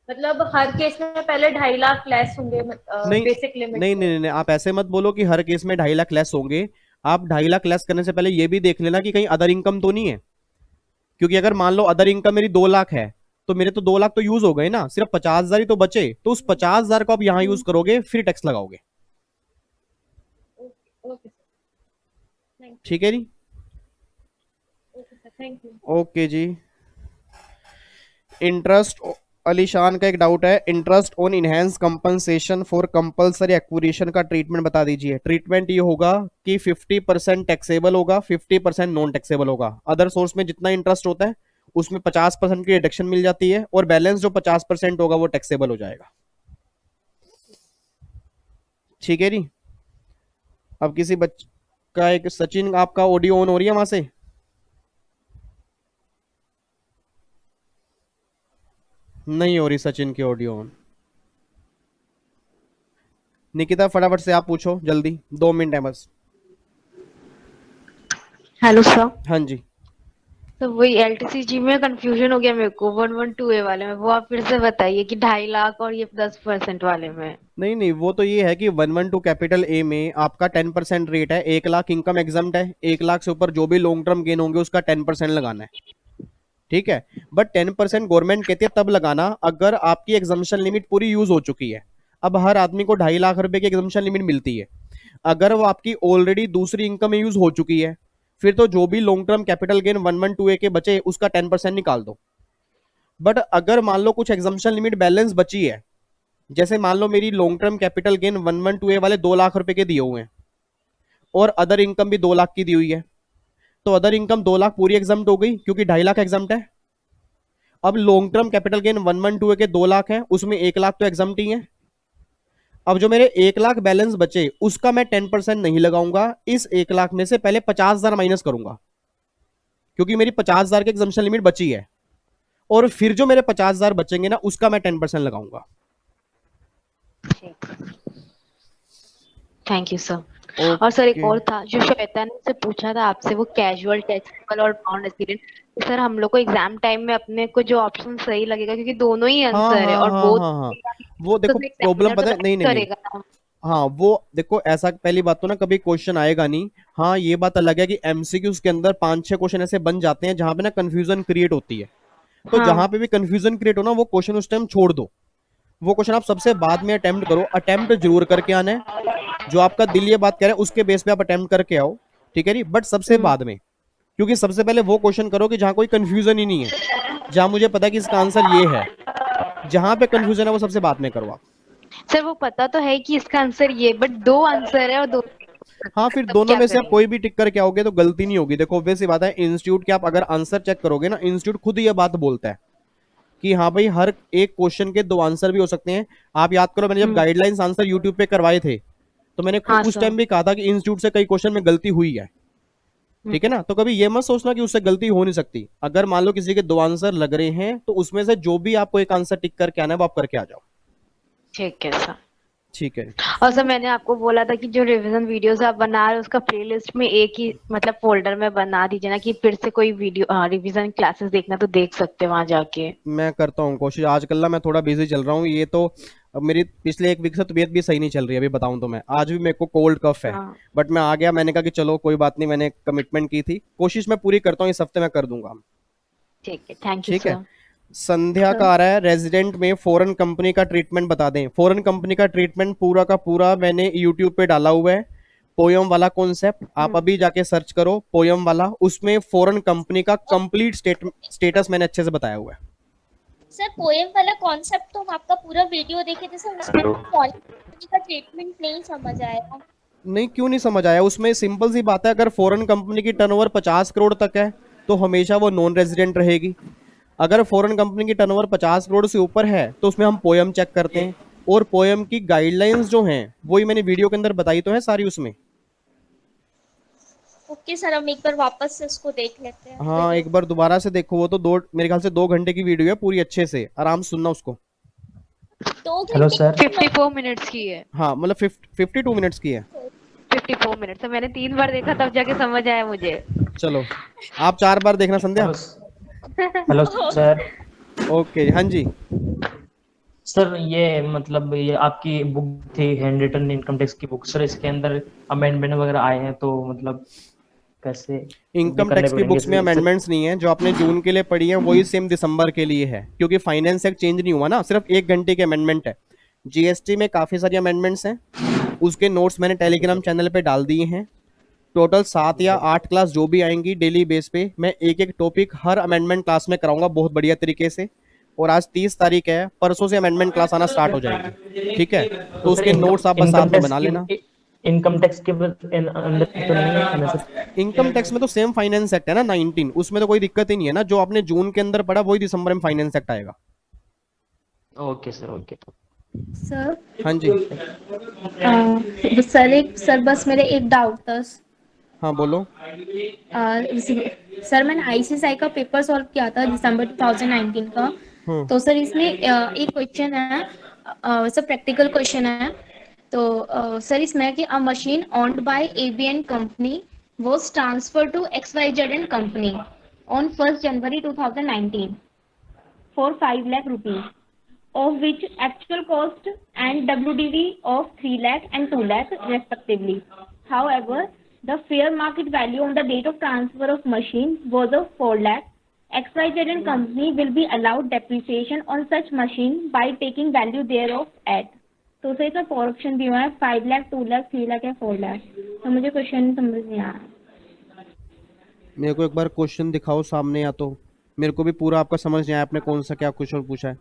मतलब हर केस में पहले 2.5 लाख लेस होंगे नहीं बेसिक लिमिट नहीं नहीं नहीं, आप ऐसे मत बोलो कि हर केस में 2.5 लाख लेस होंगे। आप 2.5 लाख लेस करने से पहले ये भी देख लेना कि कहीं अदर इनकम तो नहीं है, क्योंकि अगर मान लो अदर इनकम मेरी 2 लाख है तो मेरे तो 2 लाख तो यूज हो गए ना, सिर्फ 50,000 ही तो बचे, तो उस 50,000 को आप यहाँ यूज करोगे, फिर टैक्स लगाओगे। ओके सर, ठीक है जी, okay sir, thank you. Okay जी। इंटरेस्ट, अलीशान का एक डाउट है, interest on enhance compensation for compulsory acquisition का ट्रीटमेंट बता दीजिए। ट्रीटमेंट ये होगा कि 50% टैक्सेबल होगा, 50% नॉन टैक्सेबल होगा। अदर सोर्स में जितना इंटरेस्ट होता है उसमें 50% की डिडक्शन मिल जाती है, और बैलेंस जो 50% होगा वो टैक्सेबल हो जाएगा। ठीक है जी। अब किसी बच्चे का एक, सचिन आपका ऑडियो ऑन हो रही है वहां से? नहीं हो रही सचिन की ऑडियो ऑन। निकिता फटाफट से आप पूछो जल्दी, 2 मिनट है बस। Hello sir. हाँ जी। तो वही LTCG में कंफ्यूजन हो गया मेरे को 112A वाले में, वो आप फिर से बताइए कि 2.5 लाख और ये 10% वाले में। नहीं नहीं, वो तो ये है कि 112 कैपिटल ए में आपका 10% रेट है, 1 लाख इनकम एग्जम्प्ट है, 1 लाख से ऊपर जो भी लॉन्ग टर्म गेन होंगे उसका 10% लगाना है। ठीक है, बट 10% गवर्नमेंट कहती है तब लगाना अगर आपकी एग्जम्पशन लिमिट पूरी यूज हो चुकी है। अब हर आदमी को 2.5 लाख रुपए की एग्जम्पशन लिमिट मिलती है, अगर वो आपकी ऑलरेडी दूसरी इनकम में यूज हो चुकी है, फिर तो जो भी long term capital gain 112A के बचे उसका 10% निकाल दो। बट अगर मान लो कुछ एग्जम्पशन लिमिट बैलेंस बची है, जैसे मान लो मेरी long term capital gain 112A वाले 2 लाख रुपए के दिए हुए हैं और अदर इनकम भी 2 लाख की दी हुई है, तो अदर इनकम 2 लाख पूरी एग्जम्प्ट हो गई क्योंकि 2.5 लाख एग्जम्प्ट है। अब long term capital gain 112A के 2 लाख है, उसमें 1 लाख तो एग्जम्प्ट ही है। अब जो मेरे 1 लाख बैलेंस बचे उसका मैं 10% नहीं लगाऊंगा, इस 1 लाख में से पहले 50,000 माइनस करूंगा क्योंकि मेरी 50,000 की एग्जम्पशन लिमिट बची है, और फिर जो मेरे 50,000 बचेंगे ना उसका मैं 10% लगाऊंगा। Thank you sir. और सर एक और था जो श्वेता ने से पूछा था आपसे, वो कैजुअल, टैक्सेबल और नॉन रेसिडेंट। तो सर हम लोग को एग्जाम टाइम में अपने को जो ऑप्शन सही लगेगा, क्योंकि दोनों ही आंसर है और वो देखो प्रॉब्लम पता है, नहीं नहीं नहीं, हाँ वो देखो ऐसा पहली बात तो ना कभी क्वेश्चन आएगा नहीं। हाँ ये बात अलग है कि एमसीक्यूज के अंदर 5-6 क्वेश्चन ऐसे बन जाते हैं जहां पे ना कंफ्यूजन क्रिएट होती है, तो जहां पे भी कंफ्यूजन क्रिएट हो ना वो क्वेश्चन उस टाइम छोड़ दो, वो क्वेश्चन आप सबसे बाद में अटेम्प्ट करो। अटेम्प्ट जरूर करके आना है, जो आपका दिल ये बात कह रहा है उसके बेस पे आप अटेम्प्ट करके आओ, ठीक है जी, बट सबसे बाद में, क्योंकि सबसे पहले वो क्वेश्चन करो कि जहां कोई कंफ्यूजन ही नहीं है, जहां मुझे पता है कि इसका आंसर ये है। जहां पे कंफ्यूजन है वो सबसे बाद में करो आप। सर वो पता तो है कि इसका आंसर ये, बट 2 आंसर है और 2। हाँ फिर दोनों में से आप कोई भी टिक करके आओगे तो गलती नहीं होगी। देखो ऑब्वियस सी बात है, इंस्टीट्यूट के आप अगर आंसर चेक करोगे ना, इंस्टीट्यूट खुद ये बात बोलता है कि हाँ भाई हर एक क्वेश्चन के 2 आंसर भी हो सकते हैं। आप याद करो मैंने जब गाइडलाइंस आंसर यूट्यूब पे करवाए थे तो मैंने खुद उस टाइम भी कहा था कि इंस्टीट्यूट से कई क्वेश्चन में गलती हुई है, ठीक है ना। तो कभी ये मत सोचना कि उससे गलती हो नहीं सकती। अगर मान लो किसी के 2 आंसर लग रहे हैं तो उसमें से जो भी आपको एक आंसर टिक करके आना है वो आप करके आ जाओ। ठीक है सर। ठीक है। और सर मैंने आपको बोला था कि जो रिवीजन वीडियोस आप बना रहे हो उसका प्लेलिस्ट में एक ही मतलब फोल्डर में बना दीजिए ना, कि फिर से कोई वीडियो रिवीजन क्लासेस देखना तो देख सकते हैं वहां जाके। मैं करता हूँ कोशिश। आजकल ना मैं थोड़ा बिजी चल रहा हूँ, ये तो मेरी पिछले 1 वीक से तबीयत भी सही नहीं चल रही है। अभी बताऊं तो मैं आज भी मेरे को कोल्ड कफ है, बट मैं आ गया, मैंने कहा कि चलो कोई बात नहीं, मैंने कमिटमेंट की थी, कोशिश मैं पूरी करता हूँ, इस हफ्ते मैं कर दूंगा। ठीक है, थैंक यू सर। संध्या का आ रहा है, रेजिडेंट में फॉरेन कंपनी का ट्रीटमेंट बता दें। फॉरेन कंपनी का ट्रीटमेंट पूरा का पूरा मैंने यूट्यूब पे डाला हुआ है, पोयम वाला कॉन्सेप्ट, आप अभी जाके सर्च करो पोयम वाला, उसमें फॉरेन कंपनी का कंप्लीट स्टेटस मैंने अच्छे से बताया हुआ है। सर पोएम वाला कॉन्सेप्ट तो हम आपका पूरा वीडियो देखे थे सर, उसमें कंपनी का ट्रीटमेंट नहीं समझ आया। नहीं क्यों नहीं समझ आया? उसमें सिंपल सी बात है, अगर फॉरेन कंपनी की टर्नओवर 50 करोड़ तक है तो हमेशा वो नॉन रेजिडेंट रहेगी। अगर फॉरेन कंपनी की टर्नओवर 50 करोड़ से ऊपर है तो उसमें हम पोयम चेक करते हैं, और पोयम की गाइडलाइंस जो हैं वही मैंने वीडियो के अंदर बताई तो है सारी उसमें। ओके सर, हम एक बार वापस से इसको देख लेते हैं। हाँ एक बार दोबारा से देखो, वो तो मेरे ख्याल से 2 घंटे की वीडियो है पूरी, अच्छे से आराम सुनना उसको। Hello sir. 54 मिनट्स की है। हाँ मतलब 52 मिनट्स की है। 54 मिनट्स, मैंने 3 बार देखा तब जाके समझ आया मुझे। चलो आप 4 बार देखना संध्या। Hello sir. ओके हाँ जी। सर ये मतलब ये आपकी बुक थी हैंड रिटन इनकम टैक्स की बुक, सर इसके अंदर अमेंडमेंट वगैरह आए हैं तो मतलब कैसे इनकम टैक्स की बुक्स में अमेंडमेंट्स नहीं है, जो आपने जून के लिए पढ़ी है वही सेम दिसंबर के लिए है, क्योंकि फाइनेंस एक्ट चेंज नहीं हुआ ना, सिर्फ 1 घंटे के अमेंडमेंट है। जीएसटी में काफी सारी अमेंडमेंट्स हैं, उसके नोट्स मैंने टेलीग्राम चैनल पे डाल दिए हैं। टोटल 7 या 8 क्लास जो भी आएंगी डेली बेस पे, मैं एक एक टॉपिक हर अमेंडमेंट क्लास में कराऊंगा बहुत बढ़िया तरीके से। और आज 30 तारीख है, परसों से अमेंडमेंट क्लास आना स्टार्ट हो जाएगी, ठीक है? तो उसके नोट्स आप बस साथ में बना लेना। इनकम टैक्स के अंदर तो नहीं है सर? इनकम टैक्स में तो सेम फाइनेंस एक्ट है ना 19, उसमें तो कोई दिक्कत ही नहीं है ना, जो आपने जून के अंदर पढ़ा वही दिसंबर में फाइनेंस एक्ट आएगा। Okay sir, okay sir. हाँ जी सर बस मेरे एक डाउट था। हाँ बोलो। सर मैंने आईसीएसआई का पेपर सॉल्व किया था दिसंबर 2019 का, तो सर इसमें एक क्वेश्चन है, सर प्रैक्टिकल क्वेश्चन है, तो सर इसमें कि अ machine owned by ABN company was transferred to XYZ company on 1st January 2019 for 5 lakh rupees, of which actual cost and WDV of 3 lakh and 2 lakh respectively. However, the fair market value on the date of transfer of machine was of 4 lakh. XYZ company will be allowed depreciation on such machine by taking value thereof at. तो सही तो production भी हुआ है 5 लाख 2 लाख 3 लाख या 4 लाख, तो मुझे question समझ नहीं आया। मेरे को एक बार क्वेश्चन दिखाओ सामने, या तो मेरे को भी पूरा आपका समझ नहीं आया आपने कौन सा क्या क्वेश्चन पूछा है।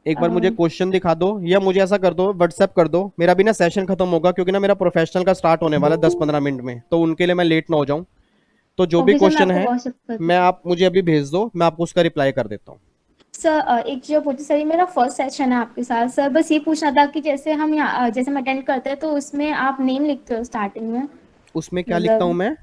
एक बार मुझे क्वेश्चन दिखा दो, या मुझे ऐसा कर दो व्हाट्सएप कर दो, मेरा भी ना सेशन खत्म होगा, क्योंकि ना मेरा प्रोफेशनल का स्टार्ट होने वाला है 10-15 मिनट में, तो उनके लिए मैं लेट ना हो जाऊं। तो जो भी क्वेश्चन है मैं आप मुझे अभी भेज दो, मैं आपको उसका रिप्लाई कर देता हूँ। सर एक चीज पूछी सर, मेरा फर्स्ट सेशन है आपके साथ सर, बस ये पूछना था कि जैसे हम यहाँ जैसे हम अटेंड करते हैं तो उसमें आप नेम लिखते हो स्टार्टिंग में? उसमें क्या लिखता हूँ मैं?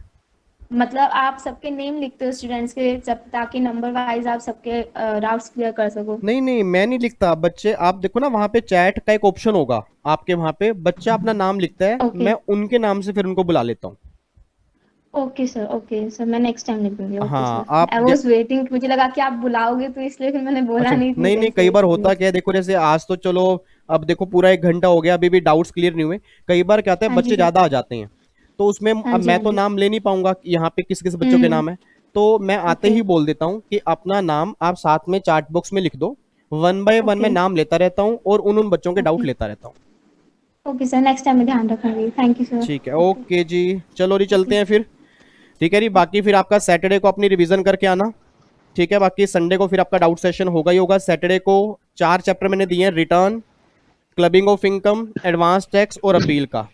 मतलब आप सबके नेम लिखते हो स्टूडेंट्स के, सब ताकि नंबर वाइज आप सबके डाउट्स क्लियर कर सको। नहीं मैं नहीं लिखता, बच्चे आप देखो ना वहाँ पे चैट का एक ऑप्शन होगा आपके, वहाँ पे बच्चा अपना नाम लिखता है, मैं उनके नाम से फिर उनको बुला लेता हूँ। ओके सर मैं नेक्स्ट टाइम लिखूंगी। हाँ आप आई वाज वेटिंग, मुझे लगा कि आप बुलाओगे तो इसलिए फिर मैंने बोला नहीं। कई बार होता क्या है, देखो जैसे आज तो चलो अब देखो पूरा 1 घंटा हो गया, अभी भी डाउट्स क्लियर नहीं हुए। कई बार क्या होता है बच्चे ज्यादा आ जाते हैं, तो उसमें अब मैं तो नाम ले नहीं पाऊंगा यहाँ पे किस किस बच्चों के नाम है, तो मैं आते ही बोल देता हूँ कि अपना नाम आप साथ में चैट बॉक्स में लिख दो, 1 बाय 1 मैं नाम लेता रहता हूँ और उन बच्चों के डाउट लेता रहता हूँ। ओके सर, नेक्स्ट टाइम मैं ध्यान रखूंगी। Thank you sir. ठीक है, ओके जी, चलो जी चलते हैं फिर, ठीक है जी। बाकी फिर आपका सैटरडे को अपनी रिवीजन करके आना, ठीक है? बाकी संडे को फिर आपका डाउट सेशन होगा ही होगा। सैटरडे को 4 चैप्टर मैंने दिए हैं, return, clubbing of income, advance tax और अपील का,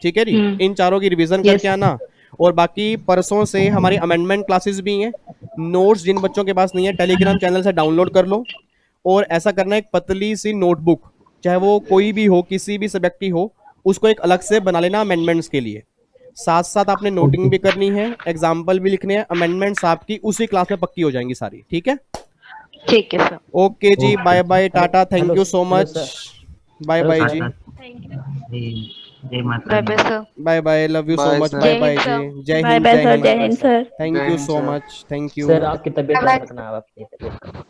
ठीक है जी? इन चारों की रिवीजन करके आना। और बाकी परसों से हमारी अमेंडमेंट क्लासेस भी हैं, नोट्स जिन बच्चों के पास नहीं है टेलीग्राम चैनल से डाउनलोड कर लो। और ऐसा करना, एक पतली सी नोटबुक, चाहे वो कोई भी हो, किसी भी सब्जेक्ट की हो, उसको एक अलग से बना लेना अमेंडमेंट्स के लिए। साथ साथ आपने नोटिंग भी करनी है, एग्जाम्पल भी लिखने हैं, अमेंडमेंट्स आपकी उसी क्लास में पक्की हो जाएंगी सारी, ठीक है? ठीक है सर। ओके जी, bye bye, tata, thank you so much, bye bye जी, bye bye, love you so much, bye bye जी, जय हिंद, जय Hind sir, thank you so much, thank you sir. आपकी तबीयत रखना, आपकी तबीयत